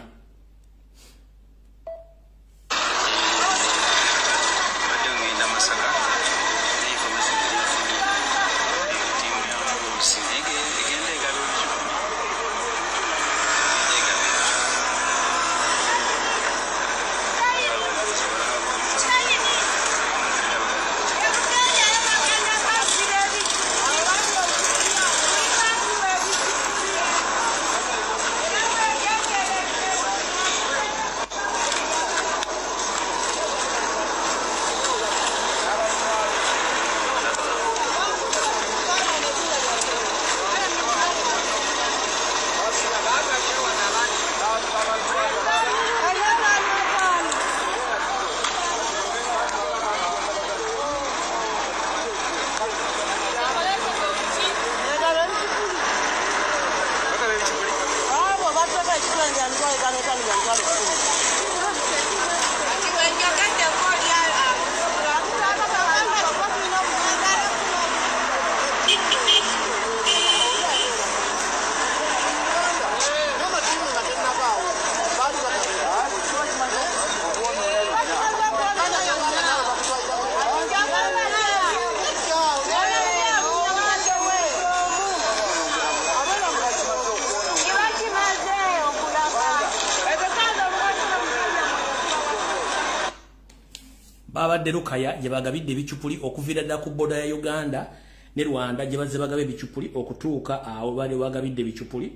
Speaker 1: babadde Lukaya gye bagabidde ebicupuli okuvira ddala ku boda ya Uganda ne Rwanda gye bazze bagabe ebicupuli okutuuka awo bali bagabidde ebicupuli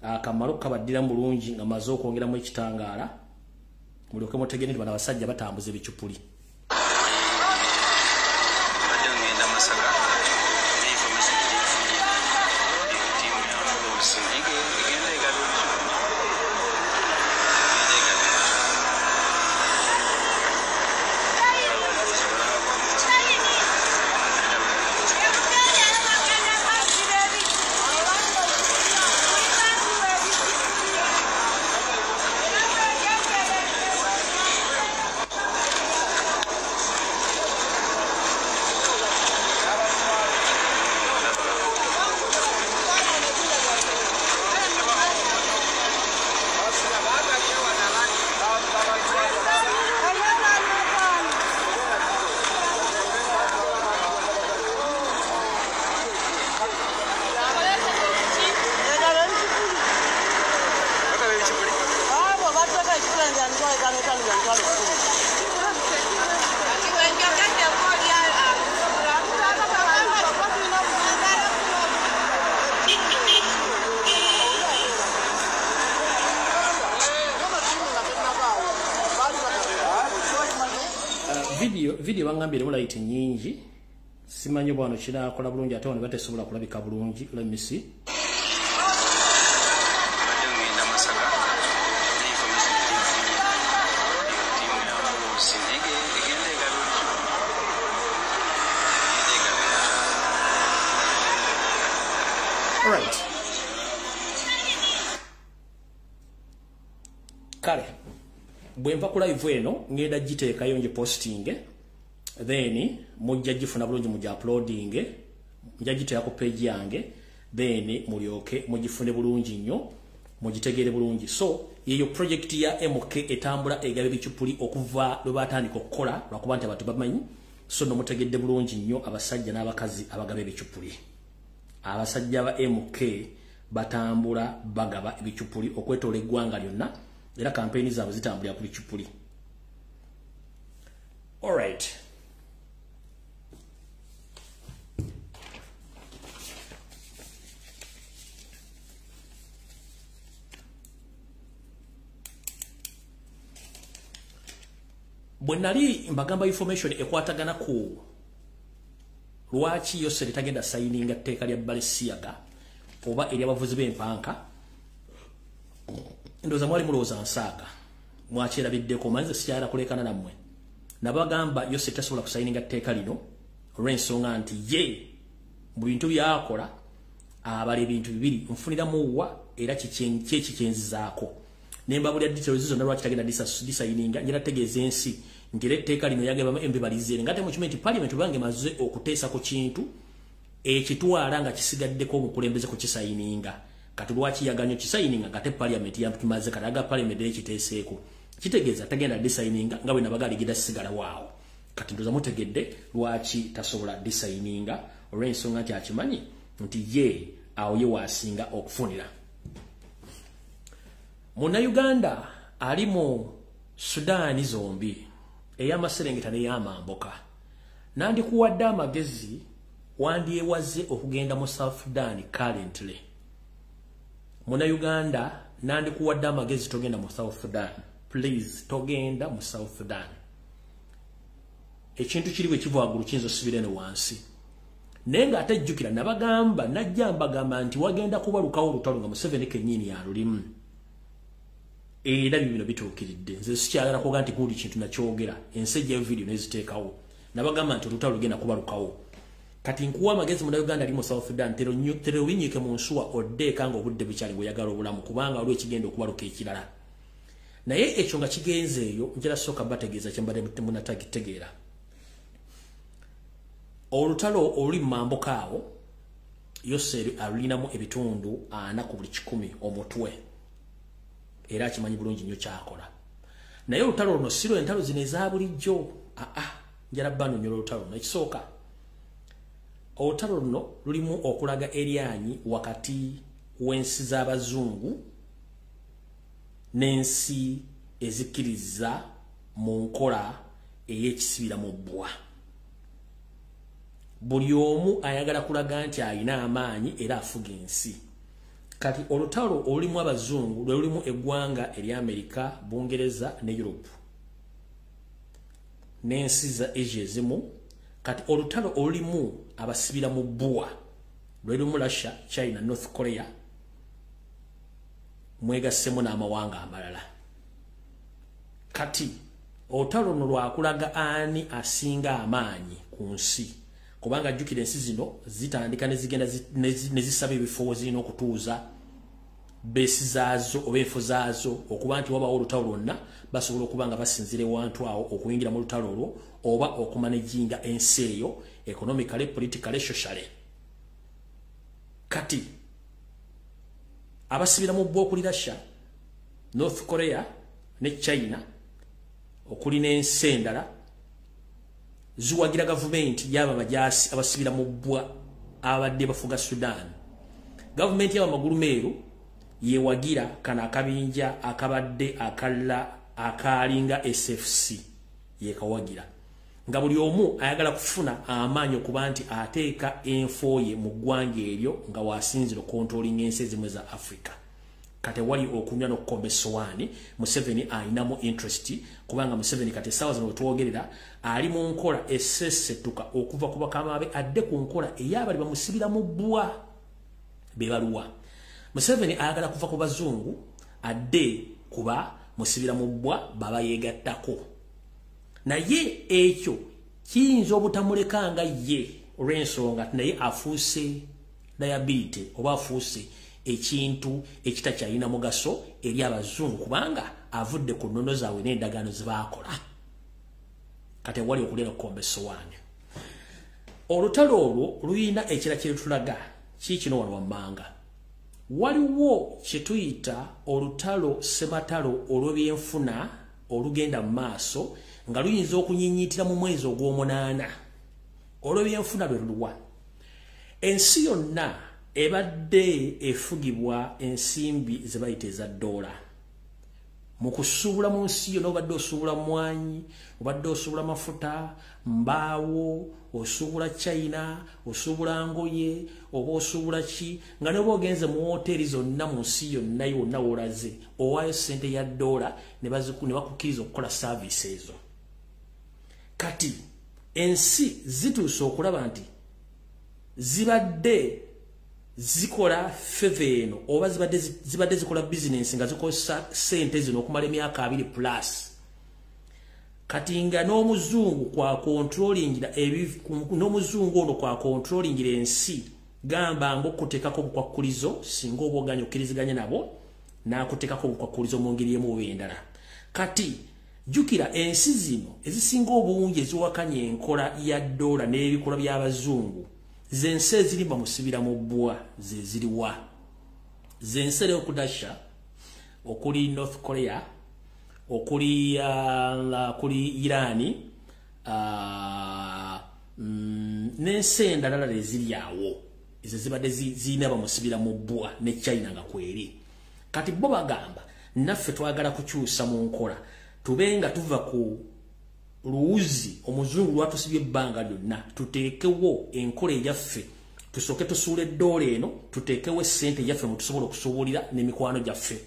Speaker 1: akamalo kabaddira mu bulungi nga maze okwongeramu ekitangaala mulyoke mutegere nti bano abasajja batambuza ebicupuli video bangambye lemu light nyingi simanyi bwano kirakola bulungi ate wano batesobola kulabika bulungi. Let me see. Alright. Kale. Bwempa ku live eno ngenda giteekayo nje posting. Then mujja gifuna bulungi mujja uploading. Mujja giteeka ku page yange. Then mulyoke mugifune bulungi nnyo. Mugitegeere bulungi. So yeyo project ya MK etambula egabe bichupuli okuva lwe batandika okukola lwakuba nti abantu bamanyi. So no mutegedde bulungi nnyo abasajja n'abakazi abagabe bichupuli. Abasajja ba MK batambula bagaba ebichupuli okwetola eggwanga lyonna era campaign zaabwe zitambulira ku bichupuli. All right. Bwenali mbagamba information ekwatagana ku lwaki yose litagenda signing atteeka lya Balenciaga oba eri abavuzi b'empanka ndoza mwali mulowooza nsaaga mwakyerabiddeko manze sikyala kulekana nammwe nabagamba yose tasobola kusigning atteeka lino olw'ensonga nti ye mu bintu byakola abala ebintu bibiri nfuniramu wa era kikyenzizaako nembabulya details zonna lwaki tagenda disayinga njera tegeeza ensi ngere etteeka lino yagamba embibalizeere ngate mu kimenti parliament bange maze okuteesa ku kintu ekitwala nga kisigaddeko omukulembeze ku kisayininga kati lwaki yaganyo kisayininga ngate parliament yakimaze kalaga parliament ekiteeseeko kitegeeza tagenda disayininga nga bwe nabagali gida sigala waawo kati ndoza mutegedde lwaki tasobola disayininga olw'ensonga nti akimanyi nti ye awo ye waasinga okufunira. Muna Uganda ali mu Sudan zombi ey'amaserengeta n'ey'amamboka nandikuwadde amagezi wandyewaze okugenda mu South Sudan currently. Muna Uganda nandikuwadde amagezi togenda mu South Sudan. Please togenda mu South Sudan. Ekintu kiriwe kivwagulu kinzo sibire ne wansi. Nenga atajjukira nabagamba najja mbagamba nti wagenda kubalukawo olutalo nga Museveni kennyini yalulimu. Era bino bituukiridde nze sikyagala kuga nti guli kintu nakyogera ensejja video neziteekawo nabagamba nti olutalo lugenda kubalukawo kati nkuwa amagezi mu Uganda ali mu South Sudan tero winnyike mu nsuwa oddeeka nga obudde bukyali bweyagala obulamu kubanga waliwo ekigenda okubaluka ekirala naye ekyo nga kigenze eyo njala sooka bategeeza kyembadde munatagitegeera olutalo oluli mu mamboka awo yose alinamu ebitundu 4 ku buli 100 omutwe era kimanyi bulungi nnyo kyakola naye olutalo luno siro entalo zino eza bulijjo njala bano nnyo olutalo luno ekisooka olutalo luno lulimu okulaga eryanyi wakati w'ensi z'abazungu n'ensi ezikkiriza mu nkola ey'ekisibira mu bbwa buli omu ayagala kulaga nti alina amaanyi era afuga ensi kati olutalo olulimu abazungu lwe lulimu eggwanga eri Amerika, Bungereza ne Europe n'ensi za Asia ezimu kati olutalo olulimu abasibira mu bbwa lwe lulimu Russia, China, North Korea mwegassemu n'amawanga amalala kati olutalo luno lwakulaga ani asinga amaanyi ku nsi kubanga jjukira ensi zino zitandika nezigenda nezisaba ebifo zirina okutuuza besi zaazo oba enfo zaazo okuba nti wabawo olutalo lwonna basobola okuba nga basinzire wantu awo okuyingira mu lutalo olwo oba okumanaginga ensi eyo economically, politically, socially. Kati abasibira mu bbwa okuli Russia, North Korea ne China okuli n'ensi endala ziwagira gavumenti yaba bajasi abasibira mu bbwa abadde bafuga Sudan. Gavumenti yaba magulu meeru yewagira kana akabinja akabadde akalla akalinga SFC yekawagira nga buli omu ayagala kufuna amaanyi okuba nti ateeka enfoye mu ggwanga eryo nga wasinziro controlling ensi ezimwe za Africa. kati wali okunywa n'okkomba essowaani Museveni ayinamu interest kubanga Museveni kati essaawa zino wetwogerera ali mu nkola essesettuka okuva ku bakama be adde ku nkola ey'abali bamusibira mu bbwa be baluwa. Museveni ayagala kuva ku bazungu adde kuba musibira mu bbwa baba yeegattako. Naye ekyo kiyinza obutamulekanga ye olw'ensonga naye afuuse liability oba afuuse ekintu ekitakyalina mugaso eri abazungu kubanga avudde ku nnono zaabwe n'endagaano ze baakola. Kati wali okulera okukomba essowaani. Olutalo olwo luyina ekira kye tulaga kiikino wano wammanga. Waliwo kye tuyita olutalo ssematalo olw'ebyenfuna olugenda mu maaso nga luyinza okunyinyiitira mu mwezi ogw'omunaana. Olw'ebyenfuna lwe luluwa. Ensi yonna ebadde efugibwa ensimbi ze bayita eza ddoola. Mu kusuubula mu nsi yonna obadde osuubula mmwanyi, obadde osuubula mafuta, mbaawo, osuubula China, osuubula ngoye, oba osuubula ki, nga ne bw'ogenze mu woteeri zonna mu nsi yonna yonna w'olaze, owaayo ssente ya ddoola ne bakukkiriza okukola saaviisi ezo. Kati ensi zituuse okulaba nti zibadde zikola feva eno oba zibadde zikola bizinensi nga zikozesa ssente zino okumala emyaka 2+. Kati nga n'omuzungu kwa controllingira n'omuzungu ono kwa controllingira ensi gamba ng'okuteekako obukwakkulizo singa oba oganya okkiriziganya nabo n'akuteekako obukwakkulizo mu ngeri emu oba endala. Kati jjukira ensi zino ezisinga obungi eziwakanya enkola ya ddoola n'ebikolwa by'abazungu zensi eziri bamusibira mu bbwa ze ziriwa. Zensi eri okudasha okuli North Korea, okuli Irani, n'ensi endala eziri awo ezo zibadde zirina bamusibira mu bbwa ne China nga kweri. Kati bo bagamba naffe twagala kukyusa mu nkola tubenga tuva ku luuzi omuzungu lwatusibye ebbanga lyonna tuteekewo enkola eyaffe tusooke tusuule eddoola eno tuteekewo essente yaffe mu tusobola okusuubulira n'emikwano gyaffe.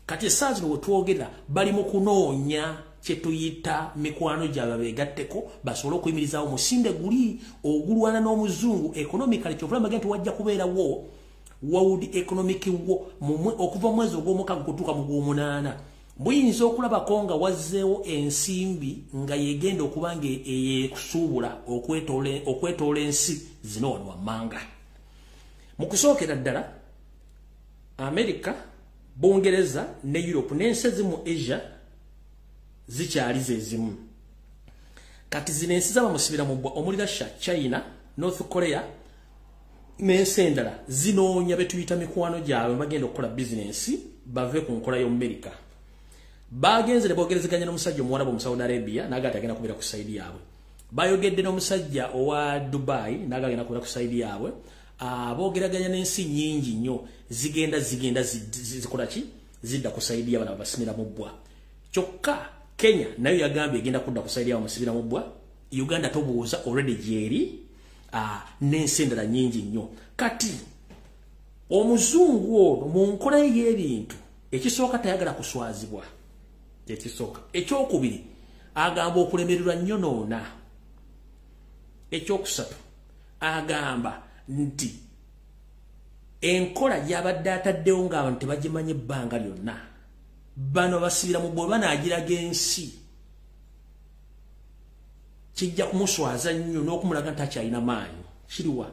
Speaker 1: Kati essaawa zino wetwogerera bali mu kunoonya kye tuyita mikwano gyabwe beegatteko basobole okuyimirizaawo musinde guli ogulwana n'omuzungu economically kyokulaga nti wajja kubeerawo world economic war okuva mu mwezi ogw'omukaaga okutuuka mu gw'omunaana. Buyinza okulabako nga wazzeewo ensimbi nga yegenda okuba nga eyekusuubula okwetoola ensi zino wano wammanga. Mu kusookera ddala America, Bungereza ne Europe n'ensi ezimu Asia zikyali ze zimu. Kati zino ensi zabamusibira mu bbwa omuli Russia, China, North Korea n'ensi endala zinoonya be tuyita mikwano gyabwe bagenda okukola bizinensi bave ku nkola y'Omerika. Bagenze ne bogerezeganya n'omusajja omuwarabu mu Saudi Arabia n'agati agenda kubeera ku sayidi yaabwe. Bayogedde n'omusajja owa Dubai n'agati agenda kubeera ku sayidi yaabwe. Boogeraganya n'ensi nnyingi nnyo zigenda zikola ki zidda ku sayidi y'abana babasimira mu bbwa. Kyokka Kenya nayo yagambye egenda kudda ku sayidi y'abamusibira mu bbwa. Uganda tobuuza already gyeri n'ensi endala nnyingi nnyo. Kati omuzungu ono mu nkola y'ebintu ekisooka tayagala kuswazibwa. Ekisooka ekyokubiri agamba okulemererwa nnyo noona. Ekyokusatu agamba nti enkola gy'abadde ataddewo ng'abantu tebagimanya ebbanga lyonna bano basibira mu bbwa banaagiraga ensi kijja kumuswaza nnyo n'okumulaga nti akyalina maanyi. Kiriwa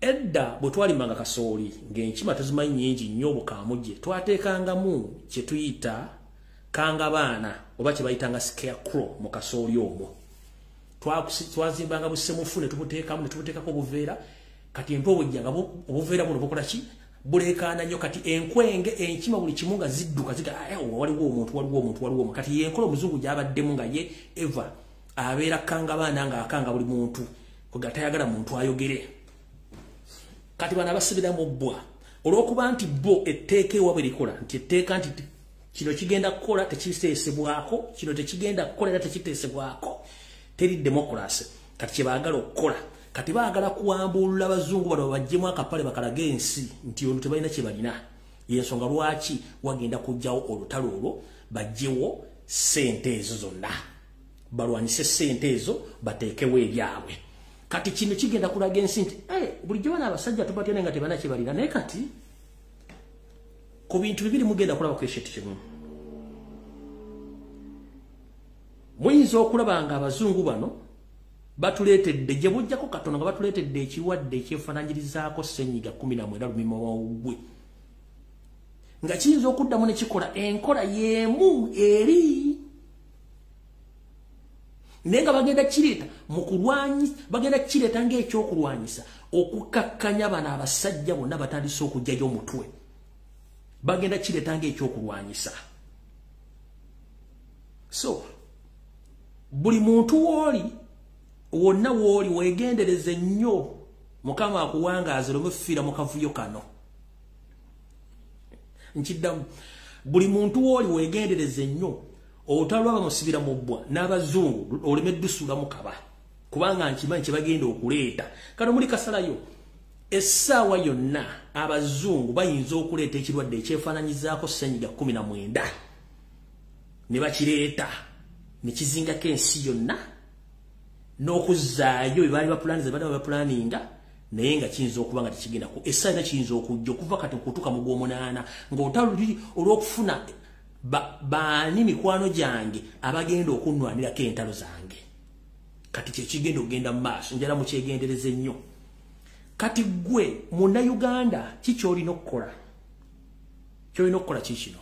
Speaker 1: edda bwe twalimanga kasooli ng'enkima tezimanyi nnyingi nnyo obukaamu gye twateekangamu kye tuyita kanga baana oba kye bayitanga scarecrow mu kasooli omwo. Twazimbanga busemufu ne tubuteekamu ne tubuteekako obuveera. Kati empe obujjanga obuveera buno bukola ki buleekaana nnyo. Kati enkwenge enkima buli kimu nga zidduka waliwo omuntu. Kati yenkola omuzungu gy'abaddemu nga ye Eva abeera kanga baana ng'akanga buli muntu kuga tayagala muntu ayogere. Kati bana basibira mu bbwa olw'okuba nti bo etteeka ewabwe likola nti etteeka nti kino kigenda kukola tekiteesebwako, kino tekigenda kukola era tekiteesebwako. Teri democracy. Kati kye baagala okukola kati baagala kuwambulula abazungu bano bajjemu akapale bakalaga ensi nti ono tebalina kye balina. yensonga lwaki wagenda kujjawo olutalo olwo bajjewo sente ezo zonna balwanyise sente ezo bateekewo ebyabwe kati kino kigenda kulaga ensi nti bulijjo bana abasajja tubatya nga tebanakibalira naye kati ku bintu bibiri mugenda kulaba ku ekintu kimu muyinza okulaba nga abazungu bano batuleetedde gye bujjako Katonda nga batuleetedde ekirwadde ekyefaananyirizaako ssenyiga 19 lumimawawugwe nga kiyinza okuddamu ne kikola enkola y'emu eri naye nga bagenda kireeta mu kulwanyisa bagenda kireeta ng'ekyokulwanyisa okukakkanya bano abasajja bonna batandise okujjayo omutwe bagenda kireeta ng'ekyokulwanyisa so buli muntu woli wonna woli wegendereze nnyo Mukama akuwangaaze olumufiira mu kavuyo kano nkiddamu buli muntu woli wegendereze nnyo olutalo abamusibira mu bbwa n'abazungu olemeddusula mu kaba kubanga nkimanyi kye bagenda okuleeta kano muli kasalayo essaawa yonna abazungu bayinza okuleeta ekirwadde ekyefaananyizaako ssenyiga 19 ne bakireeta ne kizingako ensi yonna n'okuzzaayo bye baali bapulaniza badde bapulaninga naye nga kiyinza okuba nga tekigendako essaawa kiyinza okujja okuva kati okutuuka mu gw'omunaana ng'olutalo luli olw'okufuna baani mikwano gyange abagenda okunnwanirako entalo zange kati kyekigenda okugenda mu maaso njala mukyegendereze nnyo kati gwe munnayuganda kikyolina okukola kyolina okukola kikino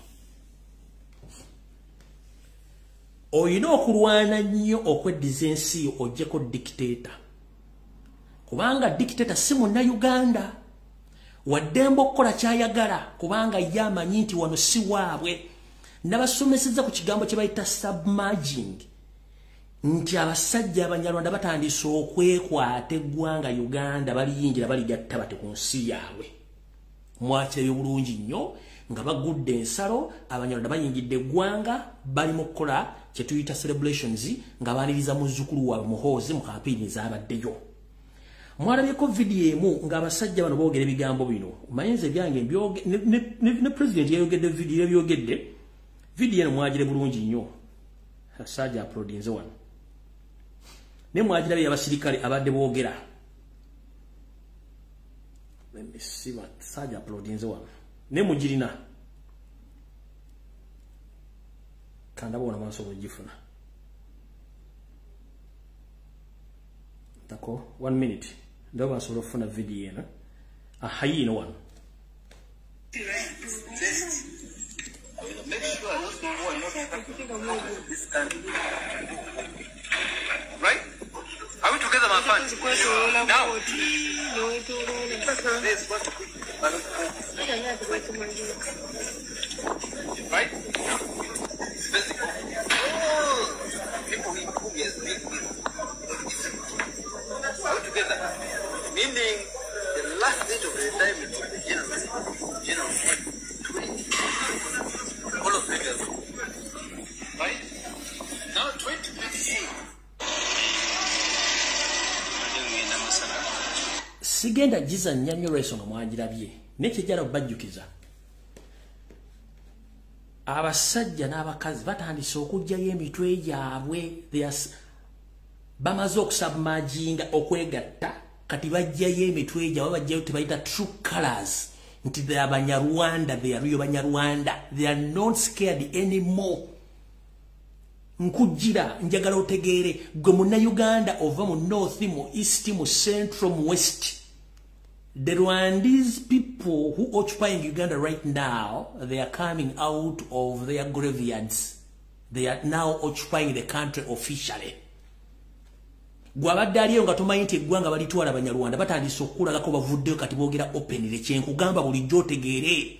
Speaker 1: oyina okulwana nnyo okweddiza ensi oggyeko dictator kubanga dictator si munnayuganda waddemba okukola kyayagala kubanga ye amanyi nti wano si waabwe nabasomeseza ku kigambo kye bayita submerging nti abasajja abanyarwanda batandise okwekwata eggwanga Uganda baliyingira baligatta bate ku nsi yaabwe mwakirayo bulungi nnyo nga bagudde ensalo abanyarwanda bayingidde eggwanga bali mu kukola kye tuyita celebrations nga baaniriza muzzukulu waabwe Muhoozi mu kampeyini zaabaddeyo mwalabyeko vidiyo emu ng'abasajja bano boogera ebigambo bino mayinza ebyange ne president yayogedde vidiyo yabyogedde vidiyo eno mwagire bulungi nnyo asajja apulodinze wano ne mwagirabye abasirikale abadde boogera siba sajja apulodinze wano ne mugirina kandabona mwansobola ogifuna tako 1 minute ndo basobola okufuna vidiyo eno ahayino wano make sure those people are not this country. Right? Are we together, my friend? Now. Right? Physical. People who has big are we together? Meaning the last date of retirement of the general 20. All of figures. Right? Now 2028. Sigenda jiza nnyo lwensonga mwagirabye nekijala bajjukiza abasajja n'abakazi batandise okujjayo emitwe gyabwe bamaze okusubmerginga okwegatta kati bajjayo emitwe gyabwe bajjayo tebayita true colors nti they are Banyarwanda, they are real Banyarwanda, they are not scared anymore. Nkujira njagala otegeere gwe munnayuganda ova mu north mu east mu central mu west. The Rwandese people who occupying Uganda right now, they are coming out of their graveyards. They are now occupying the country officially. Gwabadde aliyo nga tumanyi nti eggwanga balitwala Banyarwanda batandise okukulagako bavuddeyo kati boogera openly kyenkugamba bulijjo otegeere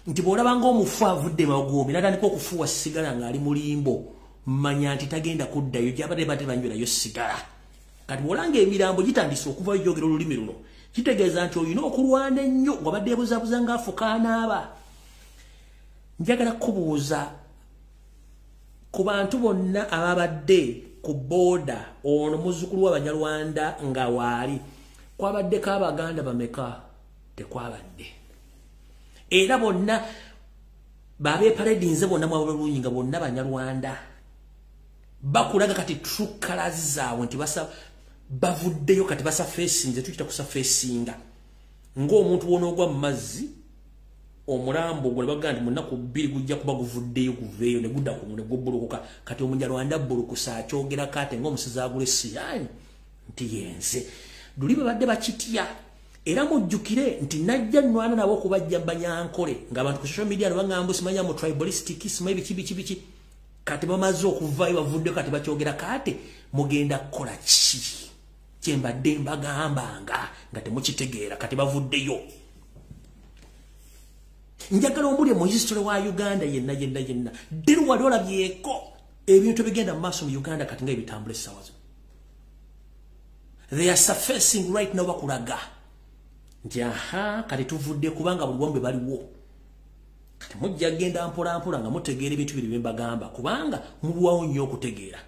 Speaker 1: nti bw'olabanga omufu avudde magoomi natandika okufuuwa sigala ng'ali mulimbo manya nti tagenda kuddayo gyabadde bate banywerayo sigala kati bw'olanga emirambo gitandise okuvayo gyogera olulimi luno kitegeeza nti olina okulwana ennyo wabadde ebuzaabuza ng'afukaanaaba. Njagala kubuuza ku bantu bonna ababadde ku boda ono muzzukulu w'Abanyarwanda nga waali kwabadde k'Abaganda bameka tekwabadde era bonna babe parade nze bonna mwabulungi nga bonna Banyarwanda bakulaga kati true colors zaabwe nti basa bavuddeyo kati basa facing nze tukita kusa facinga ng'omuntu wonogwa mu mazzi omulambo gwe bagandi munaku 2 gujja kuba guvuddeyo kuveeyo ne gudda ku ne gobulukuka kati Omunyarwanda bulukusa akyogera kate ng'omusiza agule siyani nti yenze dulibe badde bakitya era mujjukire nti najja nwana nabo kubajja Banyankole ng'abantu ku social media bangamba simanya mu tribalistic simaye biki kati bamaze okuvaayo bavuddeyo kati bakyogera kate mugenda kukola ki kyembadde mbagambanga nga temukitegeera kati bavuddeyo njagala omuli mu history wa Uganda yenna diru wali olabyeko ebintu bigenda mu maaso mu Uganda kati nga ebitambula essawa zino they are surfacing right now bakulaga nti aha kati tuvudde kubanga buli wambe baliwo kati mujja genda mpola nga mutegeera ebintu biri bye mbagamba kubanga mulwawo nnyo okutegeera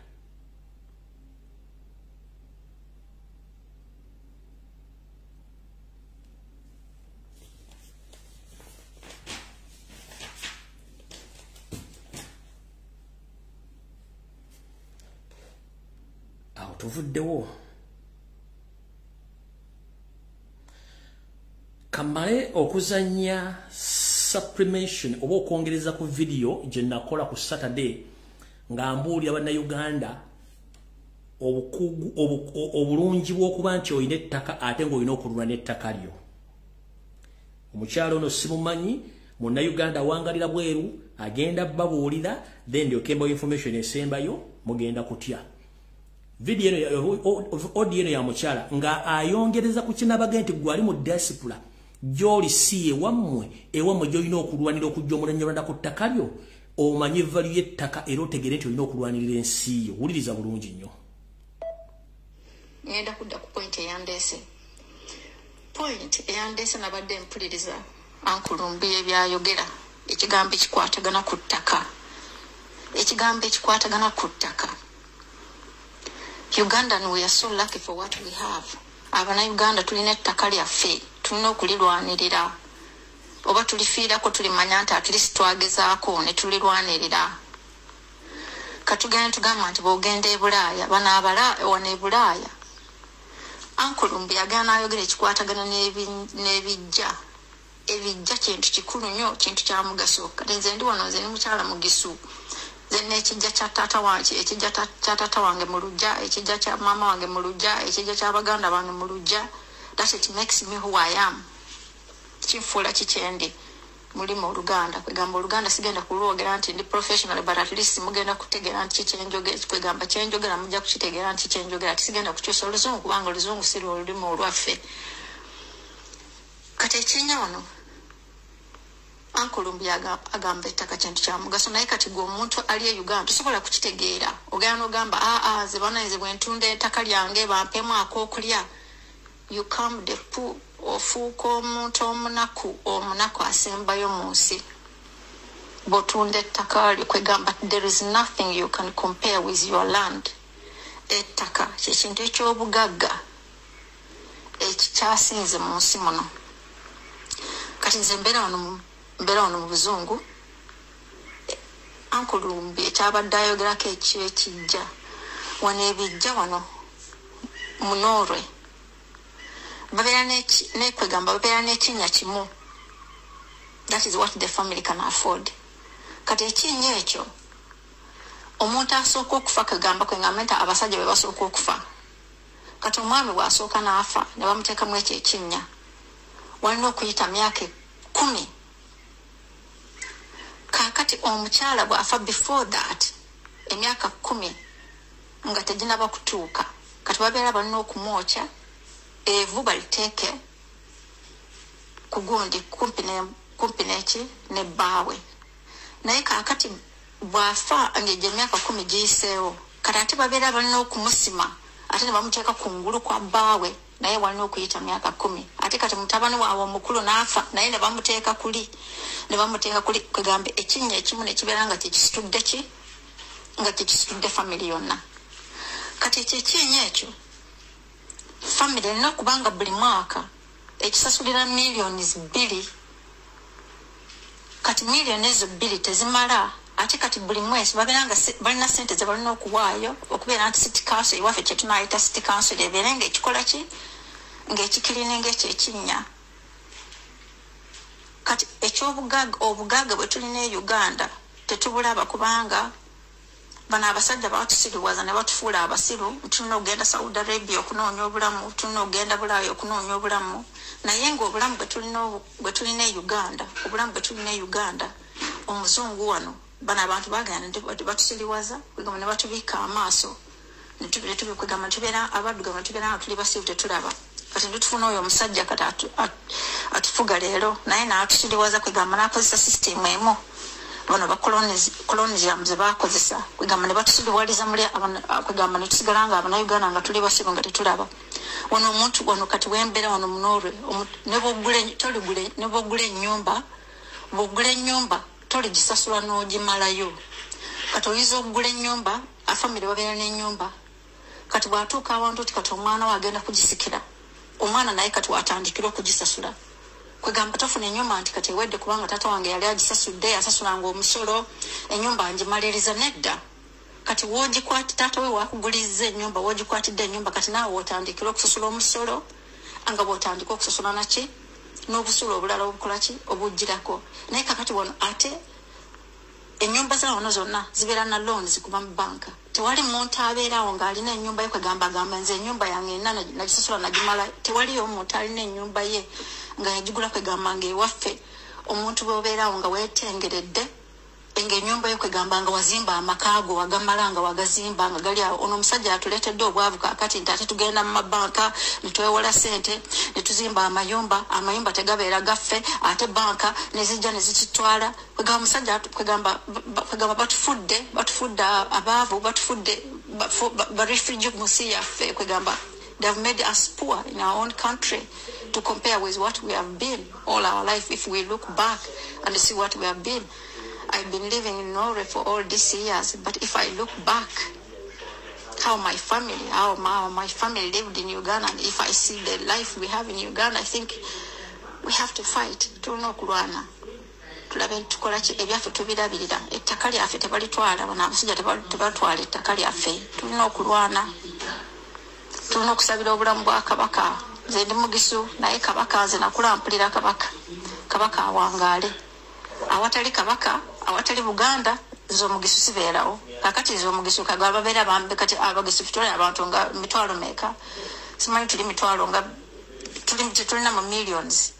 Speaker 1: tuvuddewo kamale okuzanya supplementation oba okwongereza ku video gye nakola ku Saturday nga mbuulira Bannayuganda obulungi bw'okuba nti olina ettaka ate ng'olina okulula n'ettaka lyo. Omukyalo ono simumanyi Munnayuganda wangalira bweru agenda babuulira then ndyoke information esembayo mugenda kutya. Video audio ya mukyala nga ayongereza ku kinabaga nti gwali mu diaspora gyoli siye wamwe gyolina okulwanira okujja Omunyarwanda ku ttaka lyo omanyi value y'ettaka era otegere nti olina okulwanirira ensi yo. Wuliriza bulungi nnyo.
Speaker 4: Ngenda kudda ku point eyandese. Point eyandese nabadde mpuliriza ankulumbi ebyayogera ekigambo ekikwatagana ku ttaka. Ekigambo ekikwatagana ku ttaka. Ugandan, we are so lucky for what we have. Abana Uganda tulina ettaka lyaffe, tulina okulirwanirira. Oba tulifiirako tulimanya nti at least twagezaako ne tulirwanirira. Katugenda tugamba nti bw'ogenda e Bulaaya, wano e Bulaaya. Ankulumbi yagana ayogera ekikwatagana n'ebijja. Ebijja kintu kikulu nnyo, kintu kya mugaso. Kati nze ndi wano nze ni mukyala Mugisu. Zenne ekijja kya taata wange, ekijja kya taata wange mu luggya, ekijja kya mama wange mu luggya, ekijja kya baganda bange mu luggya. That it makes me who I am. Kinfuula kikyendi muli mu Oluganda. Kwegamba Oluganda sigenda kulwogera nti ndi professional but at least mugenda kutegeera nti kyenjogera. Kwegamba kyenjogera mujja kukitegeera nti kyenjogera. Tisigenda kukyusa Oluzungu kubanga Oluzungu si lulimi olwaffe. Kati ekinya wano Ankulumbi agamba ettaka kintu kya mugaso naye kati gwe omuntu ali e Uganda tosobola kukitegeera. Ogenda ogamba ze bana nze bwe ntunda ettaka lyange bampemu ak'okulya. You come the poor ofuuka omuntu omunaku asembayo mu nsi. Bw'otunda ettaka lyo kwegamba there is nothing you can compare with your land. Ettaka kyekintu eky'obugagga ekikyasinze mu nsi muno. Kati nze mbeera wano mu Buzungu. Ankulumbi ekyabadde ayogerako ekijja wano ebijja wano mu Norway babeera nekwegamba babeera n'ekinnya kimu. That is what the family can afford. Kati ekinnya ekyo omuntu asooka okufa kegamba nti abasajja be basooka okufa. Kati omwami bw'asooka n'afa ne bamuteekamu ekyo ekinnya walina okuyita myaka 10. Kakati omukyala bw'afa before that emyaka 10 nga teginaba kutuuka kati babeera balina okumwokya evu baliteeke ku gundi kumpi n'eki ne bbaawe. Naye kakati bw'afa ng'egyo emyaka 10 giyiseewo kati ate babeera balina okumusima ate ne bamuteeka ku ngulu kwa bbaawe naye walina okuyita myaka 10. Ate kati mutabani waabwe omukulu n'afa naye ne bamuteeka kuli kwegambe ekinnya ekimu ne kibeera nga kyekisitudde family yonna. Kati ekyo ekinnya ekyo family erina okubanga buli mwaka ekisasulira millions 2 kati million ezo bbiri tezimala ate kati buli mwezi babeeranga balina sente ze balina okuwaayo okubeera nti city council ewaffe kye tunaayita city council ebeere ng'ekikola ki ng'ekikirina ng'ekyekinnya kati obugagga bwe tulina e Uganda tetubulaba kubanga bano abasajja batusiriwaza ne batufuula abasiru tulina okugenda Saudi Arabia okunoonya obulamu tulina okugenda Bulaaya okunoonya obulamu naye ng'obulamu bwe tulina e Uganda obulamu bwe tulina e Uganda omuzungu wano bano abantu bagenda ne batusiriwaza kwegamba ne batubiika amaaso kwegamba tubeera abaddugavu ne tubeera nga tuli basiru tetulaba kati ntufuna oyo omusajja kati atufuga leero naye n'atusiriwaza kwegamba n'akozesa sisitemu emu bano bakoloniziamu ze bakozesa kwegamba ne batusiriwaliza muli kwegamba ne tusigala nga Abanayuganda nga tuli basiru nga tetulaba wano omuntu wano kati wembeera wano munoolwe ne bw'ogula ennyumba toliggisasula n'ogimalayo kati oyinza okugula ennyumba afamire babeera n'ennyumba kati bw'atuuka awantu ti kati omwana we agenda kugisikira omwana naye kati watandikira okugisasula kwegamba tofuna ennyumba nti kati ewedde kubanga taata wange yali agisasudde asasulanga omusolo ennyumba ngimaliriza nedda kati woogikwati taata we wakugulizza ennyumba woogikwatidde ennyumba kati naawe wootandikira okusasula omusolo nga bw'otandika okusasula naki n'obusulo obulala obukola ki obujjirako naye kakati wano ate ennyumba zawano zonna zibeera na loans kuba mu banka tewali muntu abeerawo ng'alina ennyumba ye kwegamba agamba nze ennyumba yange ena nagisasula nagimala tewaliyo omuntu alina ennyumba ye nga yagigula kwegamba ng'ewaffe omuntu bw'obeerawo nga weetengeredde ng'ennyumba ye kwegamba nga wazimba amakaago wagamala nga wagazimba nga gali awo ono omusajja atuleetedde obwavu kaakati nti ate tugenda mu mabanka ne twewola sente ne tuzimba amayumba tegabeera gaffe ate banka ne zijja ne zikitwala kwegamba omusajja kwegamba batufudde abaavu batufudde barefugee mu nsi yaffe kwegamba they have made us poor in our own country to compare with what we have been all our life if we look back and see what we have been. I've been living in Norway for all these years, but if I look back, how my family lived in Uganda, and if I see the life we have in Uganda, I think we have to fight. Tulina okulwana. Tulabe tukola ki ebyaffe tubirabirira. Ettaka lyaffe tebalitwala, bano abasajja tebatwala ettaka lyaffe. Tulina okulwana. Tulina okusabira obulamu bwa Kabaka. Nze ndi Mugisu, naye Kabaka nze nakula mpulira Kabaka awangaale. Awatali Kabaka, awatali Buganda, nze Omugisu sibeerawo. Kakati nze Omugisu kagaba babeera bambe kati Abagisu tutwala abantu nga mitwalo meeka. Simanyi tuli mitwalo nga tulina mu millions.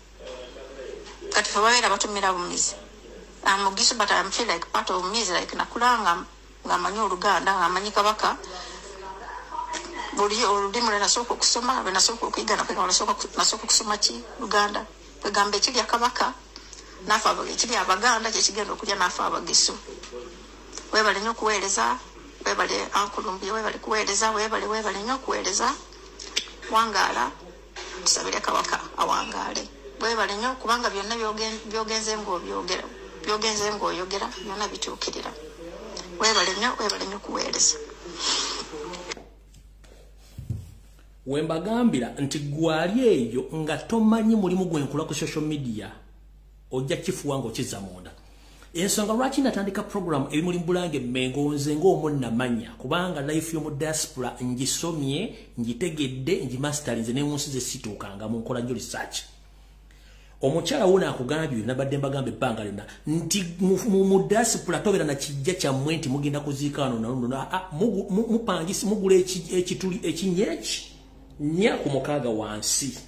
Speaker 4: Kati fe babeera batumira bumizi. Mugisu, but I feel like part of me is like nakulanga nga amanyi Oluganda, nga amanyi Kabaka. Buli olulimi lwe nasooka okusoma, lwe nasooka okuyiga nasooka okusoma ki Luganda. Kwegamba ekirya Kabaka nafa ekiri Abaganda kyekigenda okulya nafa Abagisu. Weebale nnyo okuweereza, weebale Ankulumbi, weebale kuweereza, weebale nnyo okuweereza. Wangaala, tusabire Kabaka awangaale. Weebale nnyo kubanga byonna byogenze ng'oyogera byonna bituukirira. Weebale nnyo okuweereza.
Speaker 1: Wembagambira nti gwali eyo nga tomanyi mulimu gwenkula ku social media ojja kifuwa ng'okizza munda. Ensonga lwaki natandika program ebimuli Bulange Mmengo nze ng'omunnamanya kubanga life y'omu diaspora ngisomye ngitegedde ngimasterinze ne munsi ze situukanga mu nkola nnyo research. Omukyala wona akugambye nabadde mbagambe ebbanga lyonna nti mu diaspora tobeera na kijja kyammwe nti mugenda kuziika wano naluno mupangisi mugula ekituli ekinyeki nya ku mukaaga wansi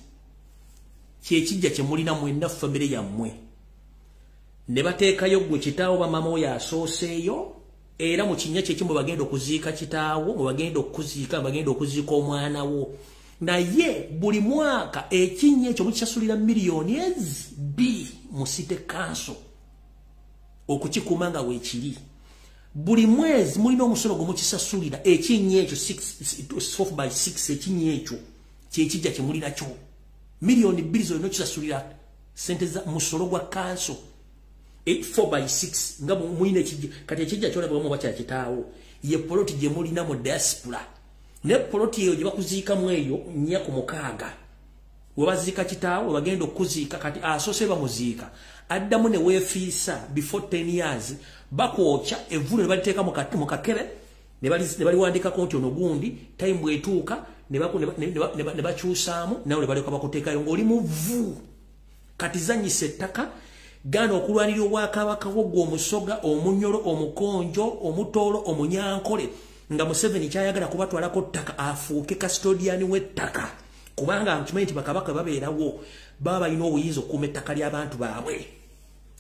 Speaker 1: kyekijja kye mulina mwenna famire yammwe ne bateekayo gwe kitaawo bamama oyo asooseeyo era mu kinnya kyekimu bagenda okuziika kitaawo mu bagenda okuziika omwana wo naye buli mwaka ekinnya ekyo mukisasulira miliyoni B mu city council okukikuuma nga weekiri buli mwezi mulina omusolo gwe mukisasulira ekinnya ekyo 4/6 ekinnya ekyo kyekijja kye mulina kyo miliyoni 2 zolina okisasulira sente za musolo gwa council 4/6 nga mulina ekijja kati ekijja kyolabwamu bakyala kitaawo ye poloti gye mulina mu diaspora ne poloti eyo gye bakuziikamu eyo 4 ku mukaaga wabazika kitaawo bagenda okuziika kati asose bamuziika addamu ne weefiisa before 10 years bakwokya evvulo ne baliteeka mu kakere ne baliwandikako nti ono gundi time bwetuuka ne bakyusaamu nawe ne baleka bakuteekayo ng'oli muvu kati zanyisa ettaka gana okulwanirira obwakabaka bwo omusoga omunyolo omukonjo omutoolo omunyankole nga Museveni kyayagala kubatwalako ttaka afuuke custodian w'ettaka kubanga nkimanyi nti bakabaka babeerawo baba balina obuyinza okukuuma ettaka ly'abantu baabwe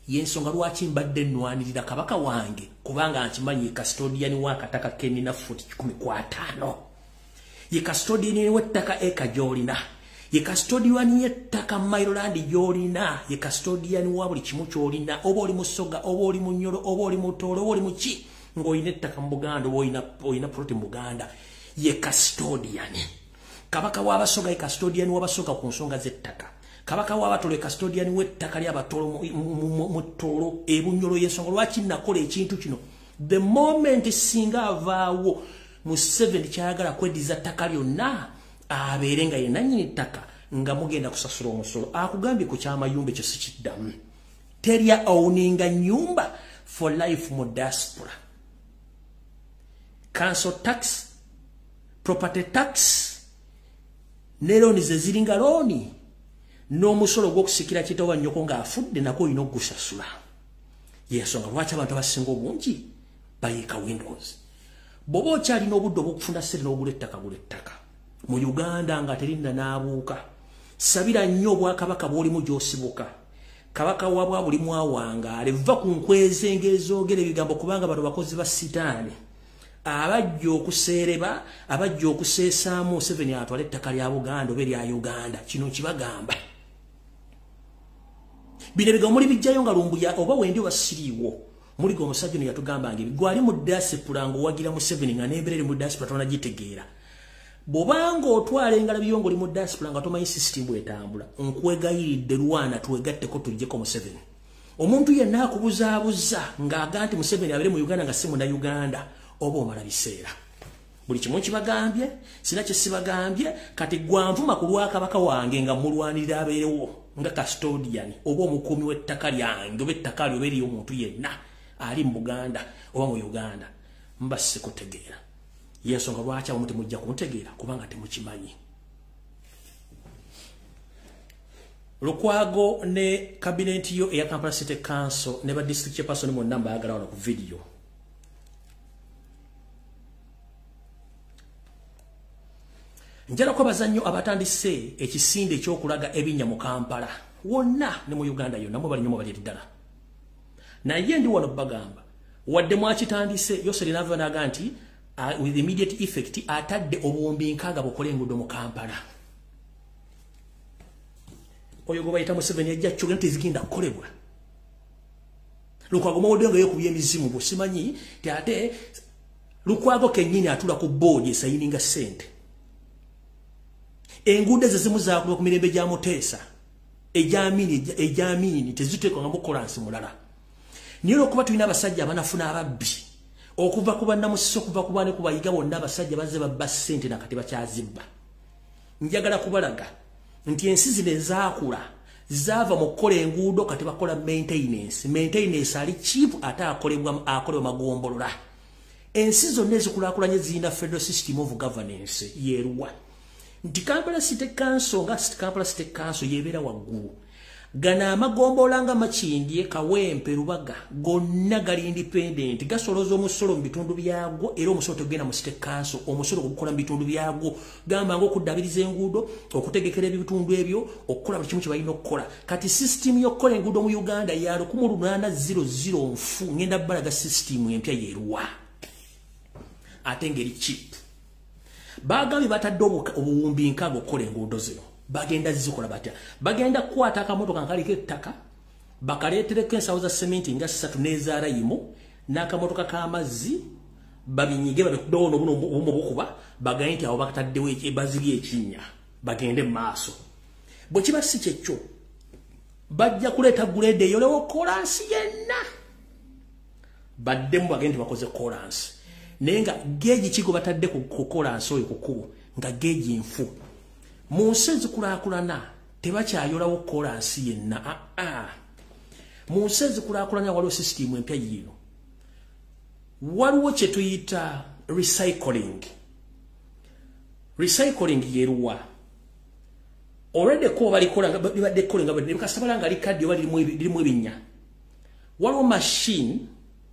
Speaker 1: yensonga lwaki mbadde nnwanirira kabaka wange kubanga nkimanyi custodian w'akataka kenina futi 15 ye custodian w'ettaka eka gy'olina ye custodian y'ettaka Mailoland gy'olina ye custodian wa buli kimu ky'olina oba oli musoga oba oli munyolo oba oli mutoolo oba oli muki ng'olina ettaka mu Buganda oba olina ploti mu Buganda ye custodian kabaka w'abasoga ye custodian w'abasoga ku nsonga z'ettaka kabaka w'abatolo ye custodian w'ettaka ly'abatolo mu ttolo ebunyolo y'ensonga lwaki nakola ekintu kino the moment singa avaawo Museveni kyayagala kweddiza ttaka lyonna abeere nga yenna nnyini ttaka nga mugenda kusasula omusolo akugambye ku kyamayumba ekyo sikiddamu terya owninga nyumba for life mu diaspora council tax property tax ne looni ze ziringa looni n'omusolo gw'okusikira kitoowa nnyoko ng'afudde nako olina okugusasula yensonga lwaki abantu abasinga obungi bayiika windows bw'oba okyalina obudde obw'okufuna ssente n'ogula ettaka gula ettaka mu Uganda nga terinna n'abuuka sabira nnyo obwakabaka bw'olimu gy'osibuka kabaka wabwa buli mwawangaale va ku nkweze ng'ezoogera ebigambo kubanga bano bakozi ba sitaani abajja okuseereba abajja okuseesaamu Museveni atwala ettaka lya Buganda oba erya Uganda kino kibagamba bino ebigambo muli bijjayo nga lumbuya oba wendi wasiriiwo muliga omusajja ono yatugamba nga gwali mu diaspora ng'owagira Museveni nga n'embeera eri mu diaspora tonagitegeera bw'obanga otwala engalabi yo ng'oli mu diaspora nga tomanyi system bw'etambula nkwegayiridde lwana twegatteko tuggyeko Museveni omuntu yenna akubuzaabuza ng'aga nti Museveni abeere mu Uganda nga si munnauganda oba omala biseera buli kimu kibagambye sina kye sibagambye kati gwanvuma ku lwakabaka wange nga mulwanirira abeerewo nga custodian oba omukuumi w'ettaka lyange oba ettaka lyo oba eriyo omuntu yenna ali mu Buganda oba mu Uganda mba sikutegeera yensonga lwaki abamu temujja kuntegeera kubanga temukimanyi Lukwago ne kabineti yo eya Kampala City Council ne ba district chairperson monna mbaagala wano ku video njala ko bazannyo abatandise ekisinde ekyokulaga ebinnya mu Kampala wonna ne mu Uganda yonna mwe bali nnyo bali ddala naye ndi wano bagamba wadde mwakitandise yose linava naga nti with immediate effect atadde obuwumbi nkaaga bukole enguudo mu Kampala oyo gwe bayita Museveni yajja kyogera nti zigenda kukolebwa Lukwago mawodde nga yekubye emizimu busimanyi ti ate Lukwago kennyini atula ku boodi esayininga ssente enguudo ezimu zaakulwa ku mirembe gya Muteesa ejamini teziteekwa nga mukolansi mulala niyo lwokuba tulina abasajja abanafuna ababbi okuva ku bannamusisi okuva ku baane kubayiga bonna abasajja bazze babba ssente nakati bakyazibba njagala kubalaga nti ensi zino ezaakula zaava mu kukola enguudo kati bakola maintenance ali cheap ate akolebwa magombolola ensi zonna ezikulaakulanye zirina federal system of governance yeeruwa nti Kampala City Council nga Kampala City Council yebeera waggulu gana amagombola nga Makindye Kawempe Lubaga gonna gali independent gasoloza omusolo mu bitundu byagwo era omusolo tegenda mu City Council omusolo gukola mu bitundu byagwo gamba ngo okuddabiriza enguudo okutegekera ebitundu ebyo okukola buli kimu kye balina okukola kati system y'okukola enguudo mu Uganda ya 1800 nfu ngenda balaga system empya yeeruwa ate ngeri cheap bagambye batadde obuwumbi nkaaga okukola enguudo zino bagenda zikola batya bagenda kukwata akamotoka nkaliko ettaka bakaleetereko ensawo za sementi nga 3 n'ezaalayimu n'akamotoka k'amazzi babinyige babikudono buno bukuba bagambye nti awo bakataddewo ebaziri ekinnya bagende mu maaso bwe kiba si kyekyo bajja kuleeta guleede eyolewo kolansi yenna baddemu bagende bakoze kolansi naye nga geegi kigo batadde ku kolansi oyo ku kkubo nga geegi nfu mu nsi ezikulaakulana tebakyayolawo kolansi yenna mu nsi ezikulakulanya waliwo sisitimu empya yino waliwo kye tuyita recycling yeruwa already ko balikola bibadde kolinga bade bikasabala nga likadi oba lirimu ebinya waliwo machine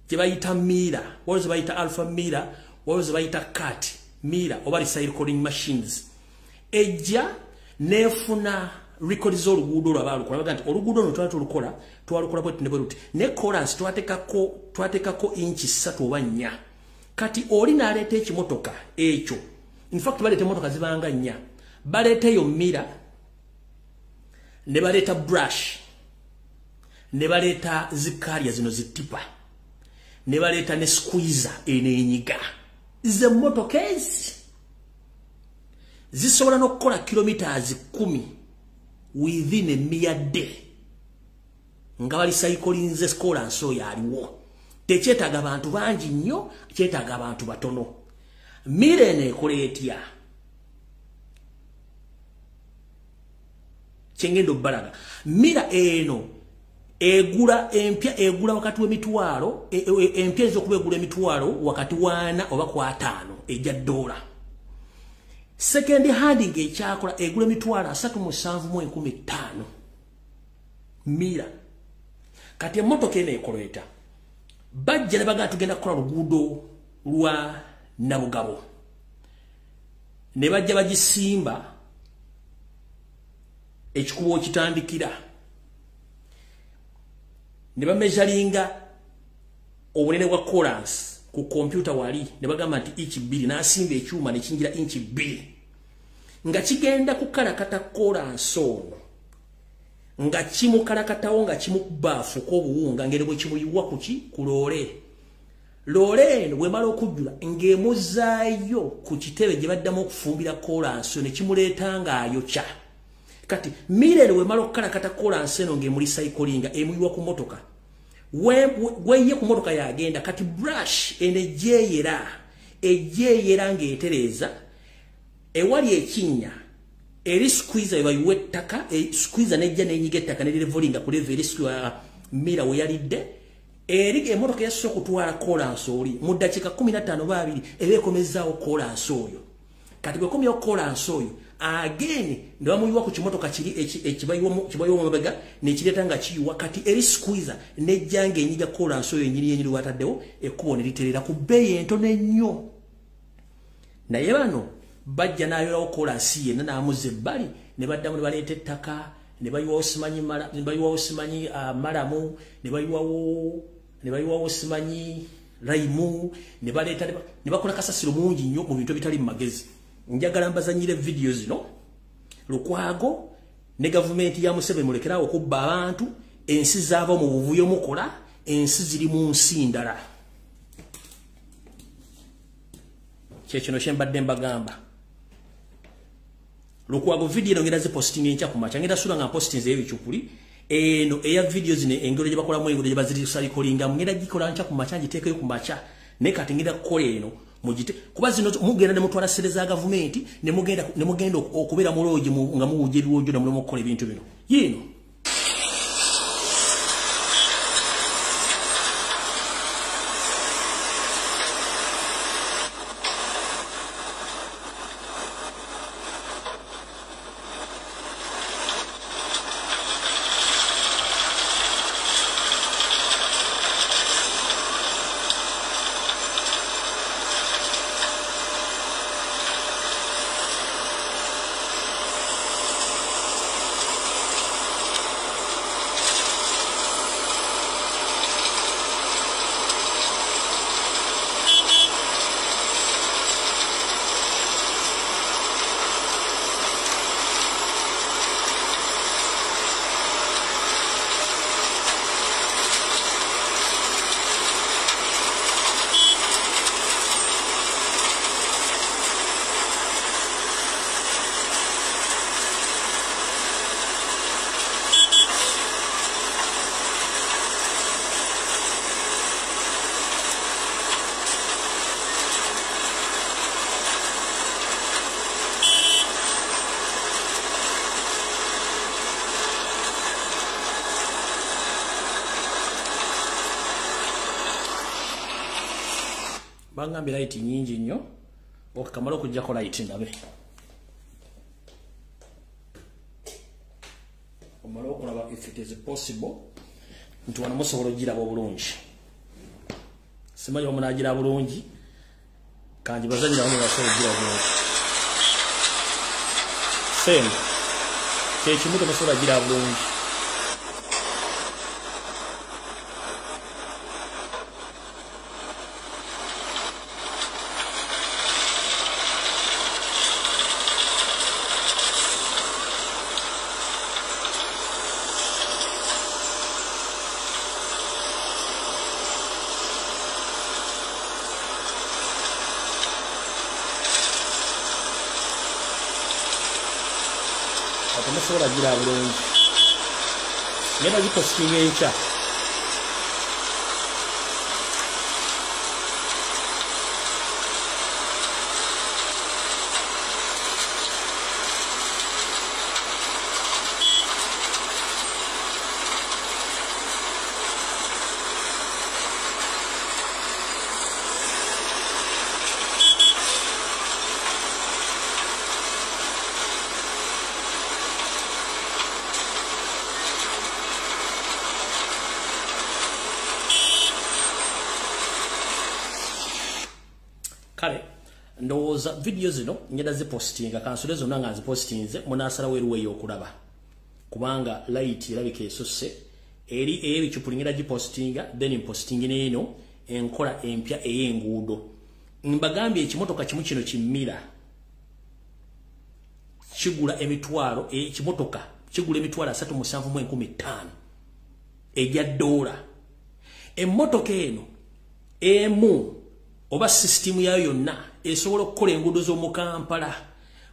Speaker 1: gye bayita mira waliwo ze bayita alpha mira waliwo ze bayita cat mira oba recycling machines ejja nefuna record z'oluguudo lwabaalukola baga nti oluguudo no twalukola bwe ne bweruti ne chorus twatekako inchi 3 oba 4 kati oli naleeta ekimotoka ekyo in fact baleeta emotoka zibanga 4 baleeta eyo mira ne baleeta brush ne baleeta zikalia zino zitipa ne baleeta ne squeezer enenyiga ze motoka ezi zisobola n'okukola kilometers 10 within a mere day nga bali cyclinze skola nso yaliwo tekyetaaga abantu bangi nnyo kyetaaga abantu batono mire ne koletya chengendo balaga mira eno egula empya egula wakati w'emitwalo empya ezokubegula emitwalo wakati wana oba kwa 5 ejja $. Second hand ng'ekyakola egula emitwalo 3,715 mira kati emotoka eno ekoleta bajja ne baga tugenda kukola luguudo lwa Nabugabo ne bajja bagisimba ekikubo kitandikira ne bameasuringa obunene bwa clearance ku computer wali ne bagamba nti inch 2 nasimba ekyuma ne kingira inch 2 nga kigenda kukalakata clearance ono nga kimukalakatawo nga kimubafu ko buwunga ngere bwe kimuyiwa ku lole eno bwe mala okujjula ng'emuzaayo ku kitebe gye baddamu okufumbira clearance ne kimuleetanga ayokya kati mirere we malo kala kata kola nseno nge muri cycling emuyiwa ku motoka weye ku motoka yagenda kati brush ejeyera ngetereza ewali ekinya eri squeezer ebayiwe ettaka squeezer nejja nenyiga ettaka ne levelinga ku level squeezer mira we yalidde eri emotoka yasso kutwala kola nsoli mu dakika 15 babiri ebekomezaawo kola nsoyo kati bwe komyo kola nsoyo again ndo amuyiwa ku kimotoka kiri kibayiwa mu mabega ne kireta nga kiyiwa kati eri squeezer nejjange enyiga kola nsoyo nyiri wataddewo ekkubo ne literera ku bbeeyi entono ennyo naye bano bajja n'ayolawo kola nsi yenna n'amuzza ebbali ne baddamu ne baleeta ettaka ne bayiwawo simanyi malamu ne bayiwawo simanyi raimu ne baleeta ne bakola kasasiro mungi nnyo mu bintu bitali mu magezi njagala mbazanyire video zino Lukwago ne government ya Museveni mulekerawo okubba abantu ensi zaava mu buvuyo mukola ensi ziri mu nsi ndala kyekino kyembadde mbagamba Lukwago video ngenda zi posting encha kumacha ngenda sura nga posting ze ebichukuli eno eya video zine engero gye bakola mu engero gye baziri sali kolinga ngenda gikola ncha kumacha ngitekeyo kumacha ne kati ngenda kola eno mujite kuba zino mugenda ne mutwala sereza government ne mugenda okubera muloji nga muwuje biwojo na mulimo kola ebintu bino yino bangambe light nyingi nnyo okamala okujjako light ndabe omala okulaba if it is possible nti wano musobola ogiraba obulungi simanyi omunaagira bulungi kanji bazanyira wano basobola ogira bulungi same kyekimu temusobola gira bulungi temusobola gira bulungi neba gipostinga enkya kale ndowooza video zino ngenda zipostinga kansule zonna nga nzipostinze munasalawo eruwe y'okulaba kubanga light erabika esusse eri ebicupu ngenda gipostinga then mpostingi neeno enkola empya ey'enguudo mbagambye ekimotoka kimu kino kimmira kigula emitwalo ekimotoka kigula emitwalo 3,715 ejja $. Emmotoka eno emu oba system yayo yonna esobola okukola enguudo z'omu Kampala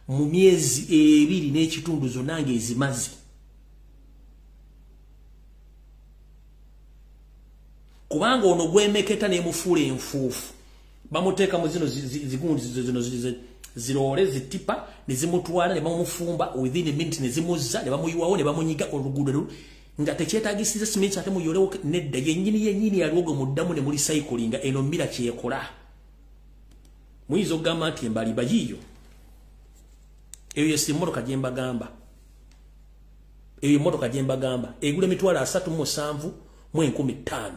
Speaker 1: mu myezi 2 n'ekitundu zonna ng'ezimaze. Kubanga ono gwemeketa n'emufuula enfuufu bamuteeka mu zino zigundi zino ziroole zitipa ne zimutwala ne bamufumba within a minute ne zimuzza ne bamuyiwawo ne bamunyiga oluguudo nga tekyetaagisiza simenti ate muyolewo nedda yennyini yaliwo muddamu ne muli cycling eno mmira kyekola. Muyinza okugamba nti embaliba yiyo eyo yesi emmotoka gye mbagamba egula emitwalo 3,715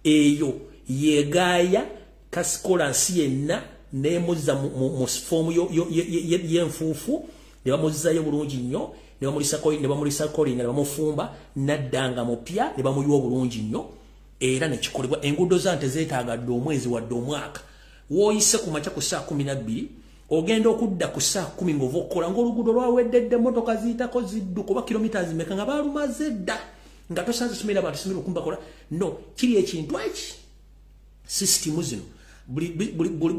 Speaker 1: eyo yegaaya kasikolansi yenna nemuzza mu fomu y'enfuufu ne bamuzzayo bulungi nnyo ne bamulisa kolinga ne bamufumba naddanga mupya ne bamuyiwa bulungi nnyo era ne kikolebwa. Enguudo zante zeetaagadde omwezi wadde omwaka woyise ku makya ku saa 12 ogenda okudda ku saa 10 ng'ova okukola ng'oluguudo lwaweddedde emmotoka ziyitako zidduka oba kilomita zimeka nga baalumaze dda nga tosanze somera abantu simira okumbakola no kiri ekintu eki system zino buli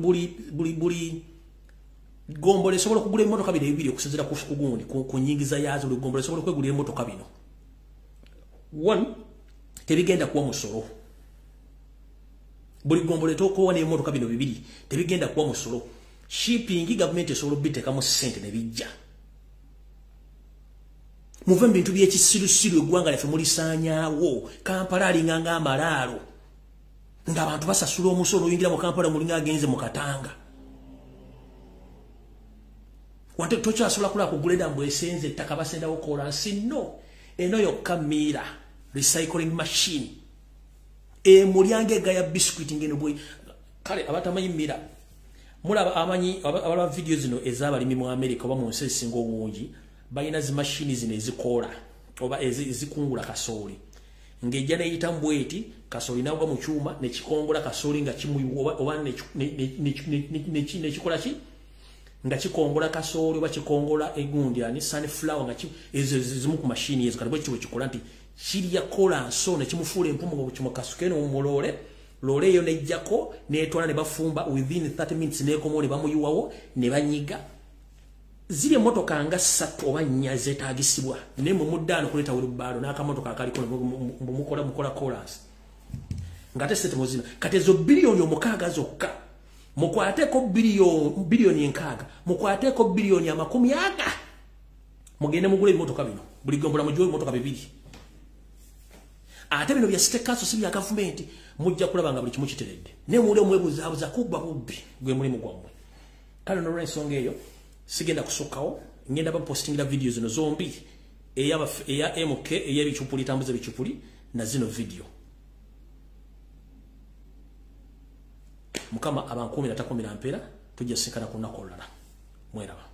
Speaker 1: gombole sobola kugula emmotoka bibiri okusinzira ku gundi ku nyingiza yazo buli gombole sobola kwegulira emmotoka bino. One tebigenda kuwa musolo buli gombole tokowa n'emmotoka bino bibiri tebigenda kuwa musolo. Shipping government esobola obiteekamu ssente ne bijja muve mu bintu by'ekisirusiru eggwanga lyaffe mulisaanyaawo. Kampala alinganga amalaalo ng'abantu basasula omusolo oyingira mu Kampala mulinga agenze mu Katanga wante tokyasobola kulaba kugula edambu esenze ettaka basendawo kolansi no eno yokka miira recycling machine emulyango egaya biscuit ngeno bwe kale abatamanyi miira mulaba amanyi abalaba video zino ez'abalimi mu America oba mu nsi ezisinga obungi balina zi machine zino ezikola oba ezikungula kasooli ng'ejja neyita mbweti kasooli nawuga mu kyuma nekikongola kasooli nga kimuyiwa oba nekikola ki nga kikongola kasooli oba kikongola egundi ani sunflower nga ezo zimu ku machine ezo kati bwe kikola nti kirya kola nso ne kimufuula empumu mu kimukasukeno mumulole lole eyo nejjako netwala ne bafumba within 30 minutes nekomo ne bamuyiwawo ne banyiga. Ziri emmotoka nga 3 oba 4 zeetaagisibwa naye mu muddaano kuleeta wheelbarrow n'akamotoka akaliko mukola chorus nga ate sente muzina kati ezo biliyoni 6 zokka mukwateeko biliyoni 6 mukwateeko biliyoni 40 mugende mugule emmotoka bino buli gombola mugiwe emmotoka 2. ate bino bya state council si bya government mujja kulaba nga buli kimu kiteredde ne mule mwebuzabuza kubba bubbi gwe mulimu gwammwe kale no ensonga eyo sigenda kusukkawo ngenda bapostingira videos zino zombi eya MK eya bichupuli tambuze bichupuli na zino video mukama abankumi na 10 ampera tujja sikana kunako lala mweraba